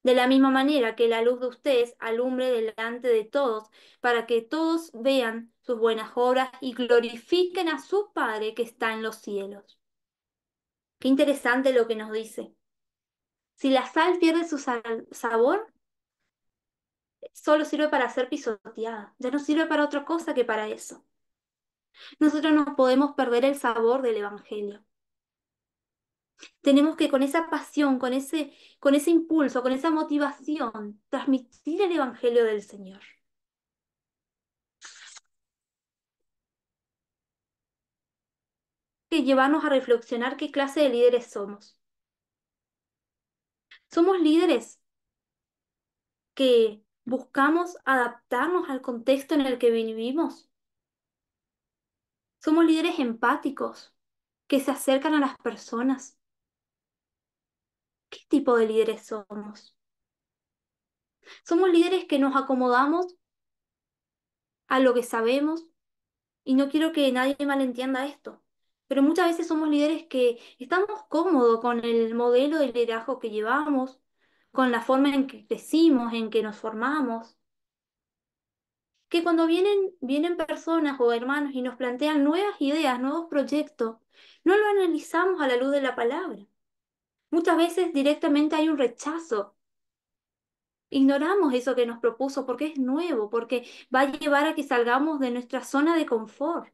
De la misma manera que la luz de ustedes alumbre delante de todos, para que todos vean sus buenas obras y glorifiquen a su Padre que está en los cielos. Qué interesante lo que nos dice. Si la sal pierde su sabor, solo sirve para ser pisoteada, ya no sirve para otra cosa que para eso. Nosotros no podemos perder el sabor del Evangelio. Tenemos que con esa pasión, con ese impulso, con esa motivación, transmitir el Evangelio del Señor. Que llevarnos a reflexionar qué clase de líderes somos. Somos líderes que buscamos adaptarnos al contexto en el que vivimos. Somos líderes empáticos que se acercan a las personas. ¿Qué tipo de líderes somos? Somos líderes que nos acomodamos a lo que sabemos y no quiero que nadie malentienda esto, pero muchas veces somos líderes que estamos cómodos con el modelo de liderazgo que llevamos, con la forma en que crecimos, en que nos formamos, que cuando vienen personas o hermanos y nos plantean nuevas ideas, nuevos proyectos, no lo analizamos a la luz de la palabra. Muchas veces directamente hay un rechazo Ignoramos eso que nos propuso porque es nuevo, porque va a llevar a que salgamos de nuestra zona de confort.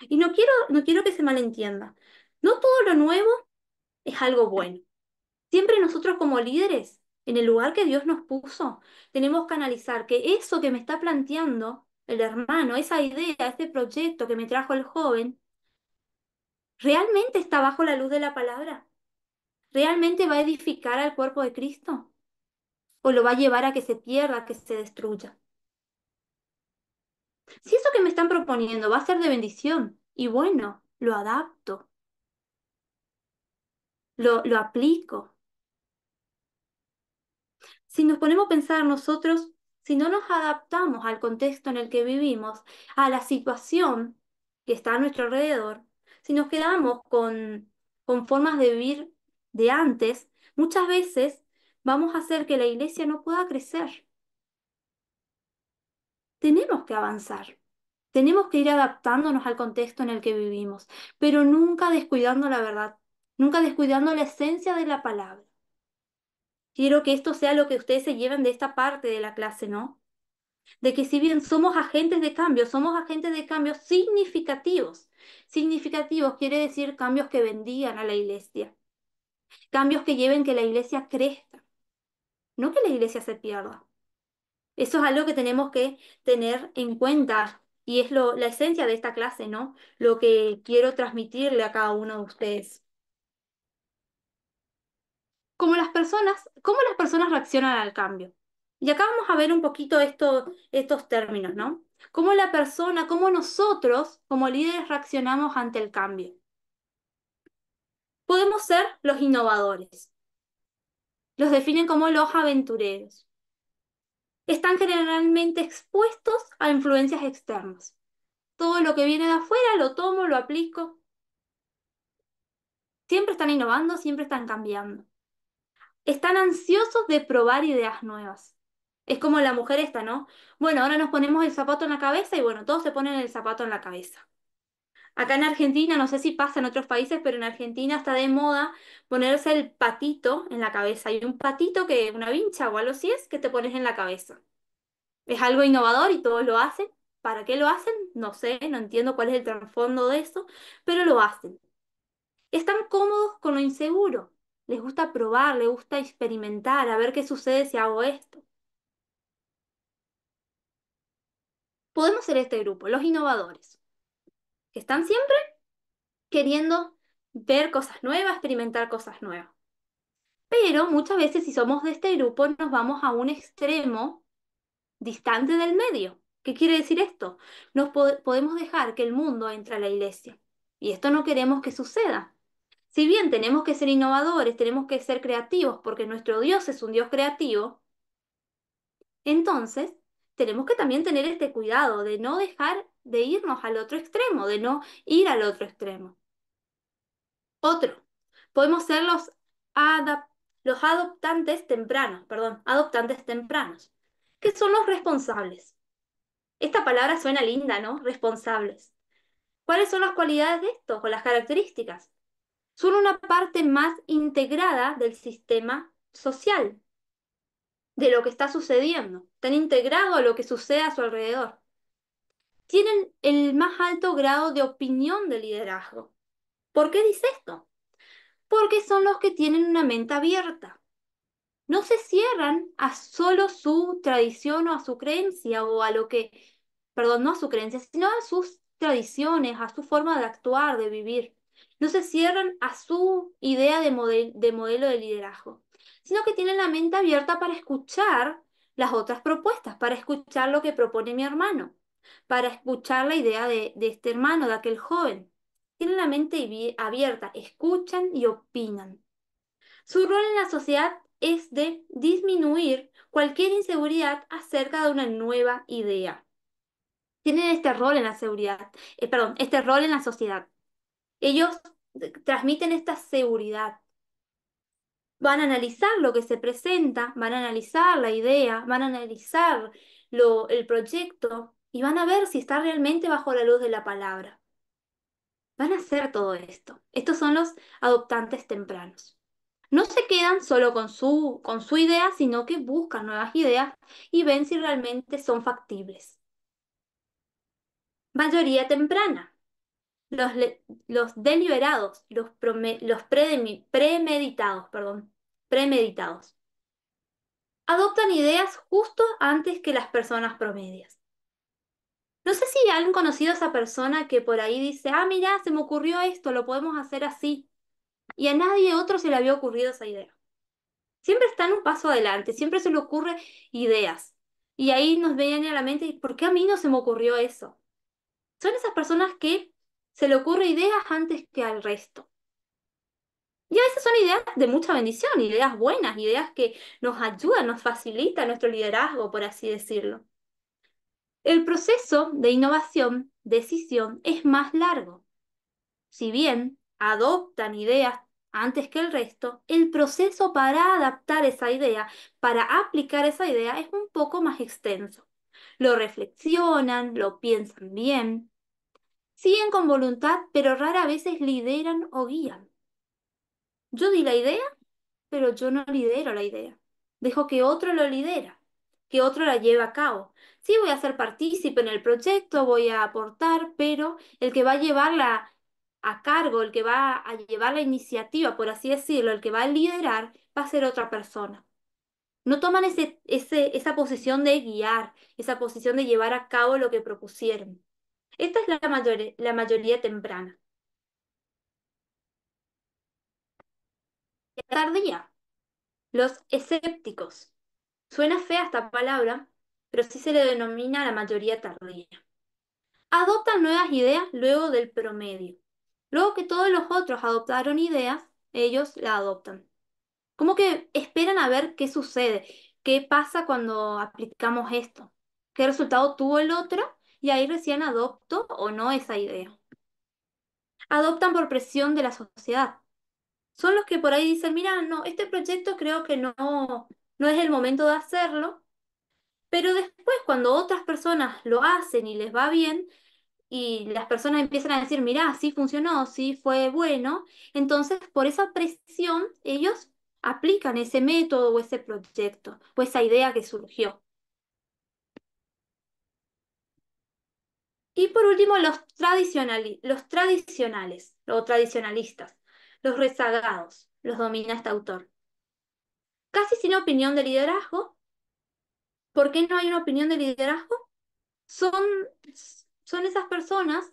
Y no quiero que se malentienda. No todo lo nuevo es algo bueno. Siempre nosotros como líderes, en el lugar que Dios nos puso, tenemos que analizar que eso que me está planteando el hermano, esa idea, ese proyecto que me trajo el joven, ¿realmente está bajo la luz de la palabra? ¿Realmente va a edificar al cuerpo de Cristo? ¿O lo va a llevar a que se pierda, a que se destruya? Si eso que me están proponiendo va a ser de bendición, y bueno, lo adapto, lo aplico. Si nos ponemos a pensar nosotros, si no nos adaptamos al contexto en el que vivimos, a la situación que está a nuestro alrededor, si nos quedamos con formas de vivir de antes, muchas veces vamos a hacer que la iglesia no pueda crecer. Tenemos que avanzar, tenemos que ir adaptándonos al contexto en el que vivimos, pero nunca descuidando la verdad, nunca descuidando la esencia de la palabra. Quiero que esto sea lo que ustedes se lleven de esta parte de la clase, ¿no? De que si bien somos agentes de cambio significativos. Significativos quiere decir cambios que bendigan a la iglesia, cambios que lleven que la iglesia crezca, no que la iglesia se pierda. Eso es algo que tenemos que tener en cuenta y es la esencia de esta clase, ¿no? Lo que quiero transmitirle a cada uno de ustedes. ¿Cómo las personas reaccionan al cambio? Y acá vamos a ver un poquito estos términos, ¿no? Cómo nosotros, como líderes, reaccionamos ante el cambio. Podemos ser los innovadores. Los definen como los aventureros. Están generalmente expuestos a influencias externas. Todo lo que viene de afuera lo tomo, lo aplico. Siempre están innovando, siempre están cambiando. Están ansiosos de probar ideas nuevas. Es como la mujer esta, ¿no? Bueno, ahora nos ponemos el zapato en la cabeza y bueno, todos se ponen el zapato en la cabeza. Acá en Argentina, no sé si pasa en otros países, pero en Argentina está de moda ponerse el patito en la cabeza. Hay un patito una vincha o algo así es, que te pones en la cabeza. Es algo innovador y todos lo hacen. ¿Para qué lo hacen? No sé, no entiendo cuál es el trasfondo de eso, pero lo hacen. Están cómodos con lo inseguro. Les gusta probar, les gusta experimentar, a ver qué sucede si hago esto. Podemos ser este grupo, los innovadores, que están siempre queriendo ver cosas nuevas, experimentar cosas nuevas. Pero muchas veces si somos de este grupo nos vamos a un extremo distante del medio. ¿Qué quiere decir esto? Podemos dejar que el mundo entre a la iglesia. Y esto no queremos que suceda. Si bien tenemos que ser innovadores, tenemos que ser creativos, porque nuestro Dios es un Dios creativo, entonces tenemos que también tener este cuidado de no dejar de irnos al otro extremo, de no ir al otro extremo. Otro, podemos ser los adoptantes tempranos, perdón, adoptantes tempranos, que son los responsables. Esta palabra suena linda, ¿no? Responsables. ¿Cuáles son las cualidades de estos o las características? Son una parte más integrada del sistema social, de lo que está sucediendo. Están integrados a lo que sucede a su alrededor. Tienen el más alto grado de opinión de liderazgo. ¿Por qué dice esto? Porque son los que tienen una mente abierta. No se cierran a solo su tradición o a su creencia o a lo que, perdón, no a su creencia, sino a sus tradiciones, a su forma de actuar, de vivir. No se cierran a su idea de modelo de liderazgo, sino que tienen la mente abierta para escuchar las otras propuestas, para escuchar lo que propone mi hermano, para escuchar la idea de este hermano, de aquel joven. Tienen la mente abierta, escuchan y opinan. Su rol en la sociedad es de disminuir cualquier inseguridad acerca de una nueva idea. Tienen este rol en la este rol en la sociedad. Ellos transmiten esta seguridad. Van a analizar lo que se presenta, van a analizar la idea, van a analizar el proyecto y van a ver si está realmente bajo la luz de la palabra. Van a hacer todo esto. Estos son los adoptantes tempranos. No se quedan solo con su idea, sino que buscan nuevas ideas y ven si realmente son factibles. Mayoría temprana. Los deliberados, los premeditados, perdón, premeditados. Adoptan ideas justo antes que las personas promedias. No sé si han conocido a esa persona que por ahí dice, ah, mira, se me ocurrió esto, lo podemos hacer así. Y a nadie otro se le había ocurrido esa idea. Siempre están un paso adelante, siempre se le ocurre ideas. Y ahí nos viene a la mente, ¿por qué a mí no se me ocurrió eso? Son esas personas que se le ocurre ideas antes que al resto. Y a veces son ideas de mucha bendición, ideas buenas, ideas que nos ayudan, nos facilitan nuestro liderazgo, por así decirlo. El proceso de innovación, decisión, es más largo. Si bien adoptan ideas antes que el resto, el proceso para adaptar esa idea, para aplicar esa idea, es un poco más extenso. Lo reflexionan, lo piensan bien, siguen con voluntad, pero rara vez lideran o guían. Yo di la idea, pero yo no lidero la idea. Dejo que otro lo lidera, que otro la lleve a cabo. Sí, voy a ser partícipe en el proyecto, voy a aportar, pero el que va a llevarla a cargo, el que va a llevar la iniciativa, por así decirlo, el que va a liderar, va a ser otra persona. No toman esa posición de guiar, esa posición de llevar a cabo lo que propusieron. Esta es la mayoría temprana. Tardía. Los escépticos. Suena fea esta palabra, pero sí se le denomina la mayoría tardía. Adoptan nuevas ideas luego del promedio. Luego que todos los otros adoptaron ideas, ellos la adoptan. Como que esperan a ver qué sucede, qué pasa cuando aplicamos esto, qué resultado tuvo el otro y ahí recién adopto o no esa idea. Adoptan por presión de la sociedad. Son los que por ahí dicen, mira, no, este proyecto creo que no es el momento de hacerlo. Pero después, cuando otras personas lo hacen y les va bien, y las personas empiezan a decir, mirá, sí funcionó, sí fue bueno, entonces por esa presión ellos aplican ese método o ese proyecto o esa idea que surgió. Y por último, los tradicionales o tradicionalistas, los rezagados, los domina este autor. Casi sin opinión de liderazgo. ¿Por qué no hay una opinión de liderazgo? Son, son esas personas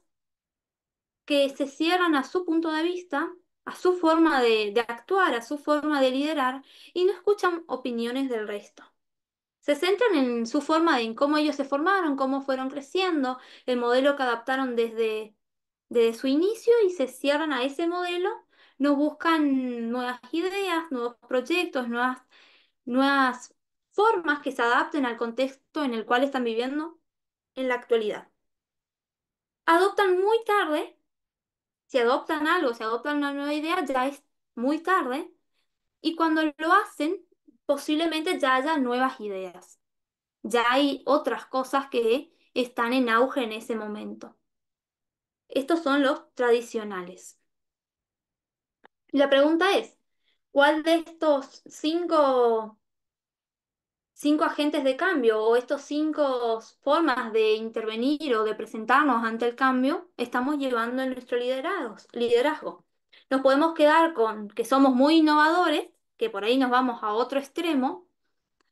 que se cierran a su punto de vista, a su forma de actuar, a su forma de liderar y no escuchan opiniones del resto. Se centran en su forma, en cómo ellos se formaron, cómo fueron creciendo, el modelo que adaptaron desde su inicio y se cierran a ese modelo, no buscan nuevas ideas, nuevos proyectos, nuevas formas que se adapten al contexto en el cual están viviendo en la actualidad. Adoptan muy tarde. Si adoptan algo, si adoptan una nueva idea, ya es muy tarde y cuando lo hacen, posiblemente ya haya nuevas ideas. Ya hay otras cosas que están en auge en ese momento. Estos son los tradicionales. La pregunta es, ¿cuál de estos cinco agentes de cambio o estos cinco formas de intervenir o de presentarnos ante el cambio estamos llevando en nuestro liderazgo? Nos podemos quedar con que somos muy innovadores, que por ahí nos vamos a otro extremo,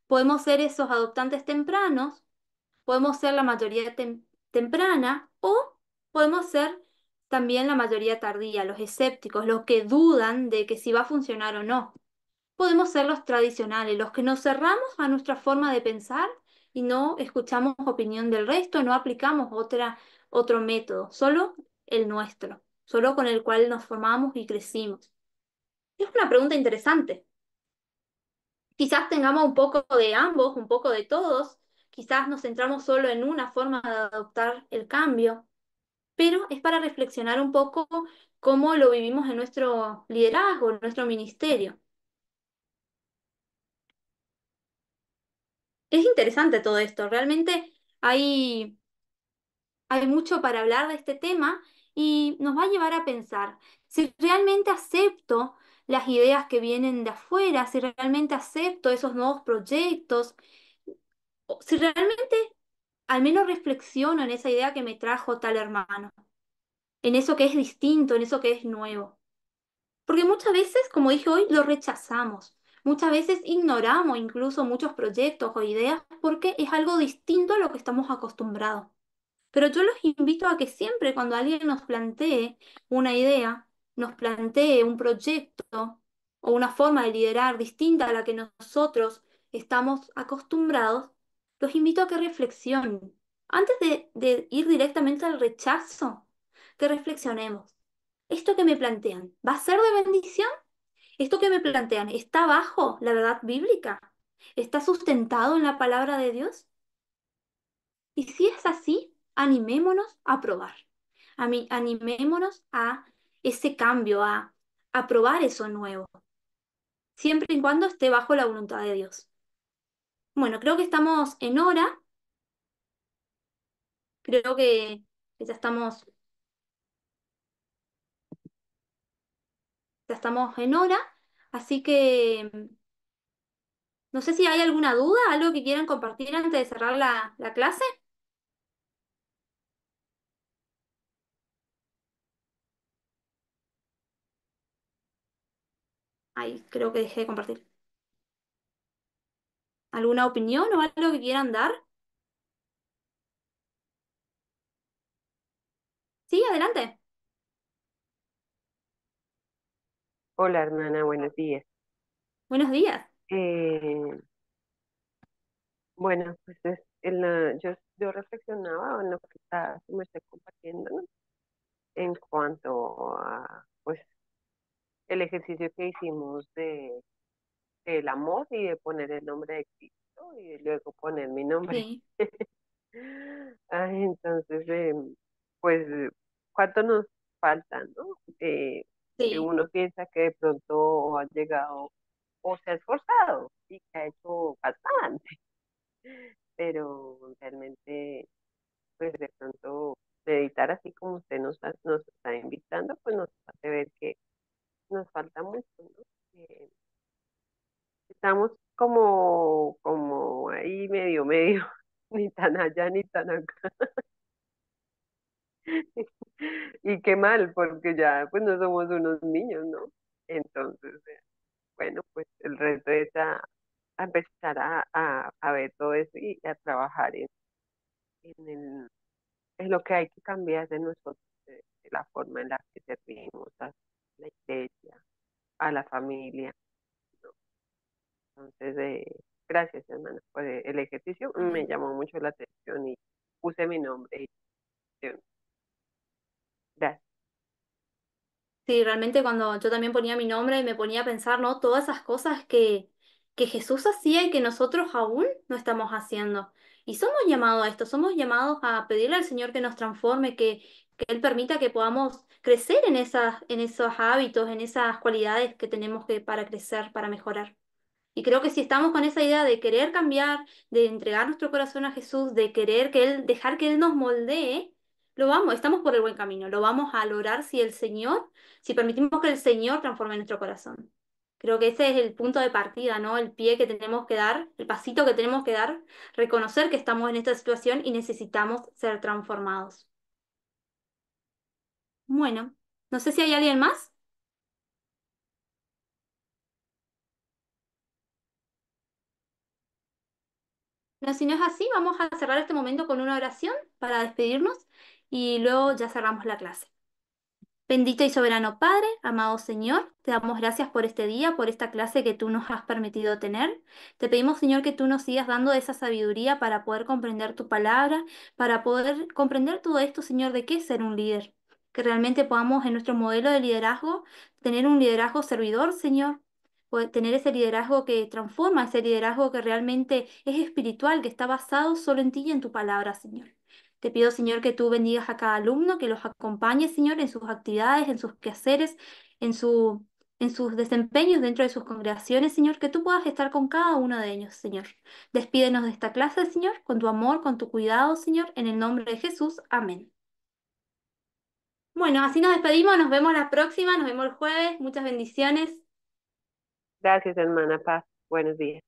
podemos ser esos adoptantes tempranos, podemos ser la mayoría temprana o podemos ser también la mayoría tardía, los escépticos, los que dudan de que si va a funcionar o no. Podemos ser los tradicionales, los que nos cerramos a nuestra forma de pensar y no escuchamos opinión del resto, no aplicamos otro método, solo el nuestro, solo con el cual nos formamos y crecimos. Es una pregunta interesante. Quizás tengamos un poco de ambos, un poco de todos, quizás nos centramos solo en una forma de adoptar el cambio, pero es para reflexionar un poco cómo lo vivimos en nuestro liderazgo, en nuestro ministerio. Es interesante todo esto, realmente hay, hay mucho para hablar de este tema y nos va a llevar a pensar si realmente acepto las ideas que vienen de afuera, si realmente acepto esos nuevos proyectos, o si realmente al menos reflexiono en esa idea que me trajo tal hermano, en eso que es distinto, en eso que es nuevo. Porque muchas veces, como dije hoy, lo rechazamos. Muchas veces ignoramos incluso muchos proyectos o ideas porque es algo distinto a lo que estamos acostumbrados. Pero yo los invito a que siempre cuando alguien nos plantee una idea, nos plantee un proyecto o una forma de liderar distinta a la que nosotros estamos acostumbrados, los invito a que reflexionen. Antes de ir directamente al rechazo, que reflexionemos. ¿Esto que me plantean va a ser de bendición? ¿Esto que me plantean está bajo la verdad bíblica? ¿Está sustentado en la palabra de Dios? Y si es así, animémonos a probar. Animémonos a ese cambio, a probar eso nuevo, siempre y cuando esté bajo la voluntad de Dios. Bueno, creo que estamos en hora, creo que ya estamos en hora, así que no sé si hay alguna duda, algo que quieran compartir antes de cerrar la clase. Ahí creo que dejé de compartir. ¿Alguna opinión o algo que quieran dar? Sí, adelante. Hola, hermana, buenos días. Buenos días. Eh, bueno, pues yo reflexionaba en lo que me estoy compartiendo, ¿no? En cuanto a, pues, el ejercicio que hicimos del amor y de poner el nombre de Cristo y de luego poner mi nombre. Sí, Ay, entonces, pues, ¿cuánto nos falta, no? sí. Uno piensa que de pronto ha llegado o se ha esforzado y que ha hecho bastante, pero realmente, pues de pronto meditar así como usted nos está invitando, pues nos hace ver que nos falta mucho, ¿no? Que estamos como ahí medio, ni tan allá ni tan acá. Y qué mal, porque ya pues no somos unos niños, ¿no? Entonces, bueno, pues el reto es a empezar a ver todo eso y a trabajar en el es lo que hay que cambiar de nosotros, de la forma en la que servimos a la iglesia, a la familia, ¿no? Entonces, gracias, hermana, por el ejercicio. Me Amén. llamó mucho la atención y puse mi nombre. Gracias. Sí, realmente cuando yo también ponía mi nombre y me ponía a pensar, ¿no? Todas esas cosas que Jesús hacía y que nosotros aún no estamos haciendo. Y somos llamados a esto, somos llamados a pedirle al Señor que nos transforme, que Él permita que podamos crecer en esos hábitos, en esas cualidades que tenemos que para crecer, para mejorar. Y creo que si estamos con esa idea de querer cambiar, de entregar nuestro corazón a Jesús, de querer que Él, dejar que Él nos moldee, lo vamos, estamos por el buen camino, lo vamos a lograr si el Señor, si permitimos que el Señor transforme nuestro corazón. Creo que ese es el punto de partida, ¿no? El pie que tenemos que dar, el pasito que tenemos que dar, reconocer que estamos en esta situación y necesitamos ser transformados. Bueno, no sé si hay alguien más. No, si no es así, vamos a cerrar este momento con una oración para despedirnos y luego ya cerramos la clase. Bendito y soberano Padre, amado Señor, te damos gracias por este día, por esta clase que tú nos has permitido tener. Te pedimos, Señor, que tú nos sigas dando esa sabiduría para poder comprender tu palabra, para poder comprender todo esto, Señor, de qué es ser un líder. Que realmente podamos en nuestro modelo de liderazgo tener un liderazgo servidor, Señor. Tener ese liderazgo que transforma, ese liderazgo que realmente es espiritual, que está basado solo en ti y en tu palabra, Señor. Te pido, Señor, que tú bendigas a cada alumno, que los acompañes, Señor, en sus actividades, en sus quehaceres, en en sus desempeños dentro de sus congregaciones, Señor, que tú puedas estar con cada uno de ellos, Señor. Despídenos de esta clase, Señor, con tu amor, con tu cuidado, Señor, en el nombre de Jesús. Amén. Bueno, así nos despedimos, nos vemos la próxima, nos vemos el jueves, muchas bendiciones. Gracias, hermana Paz. Buenos días.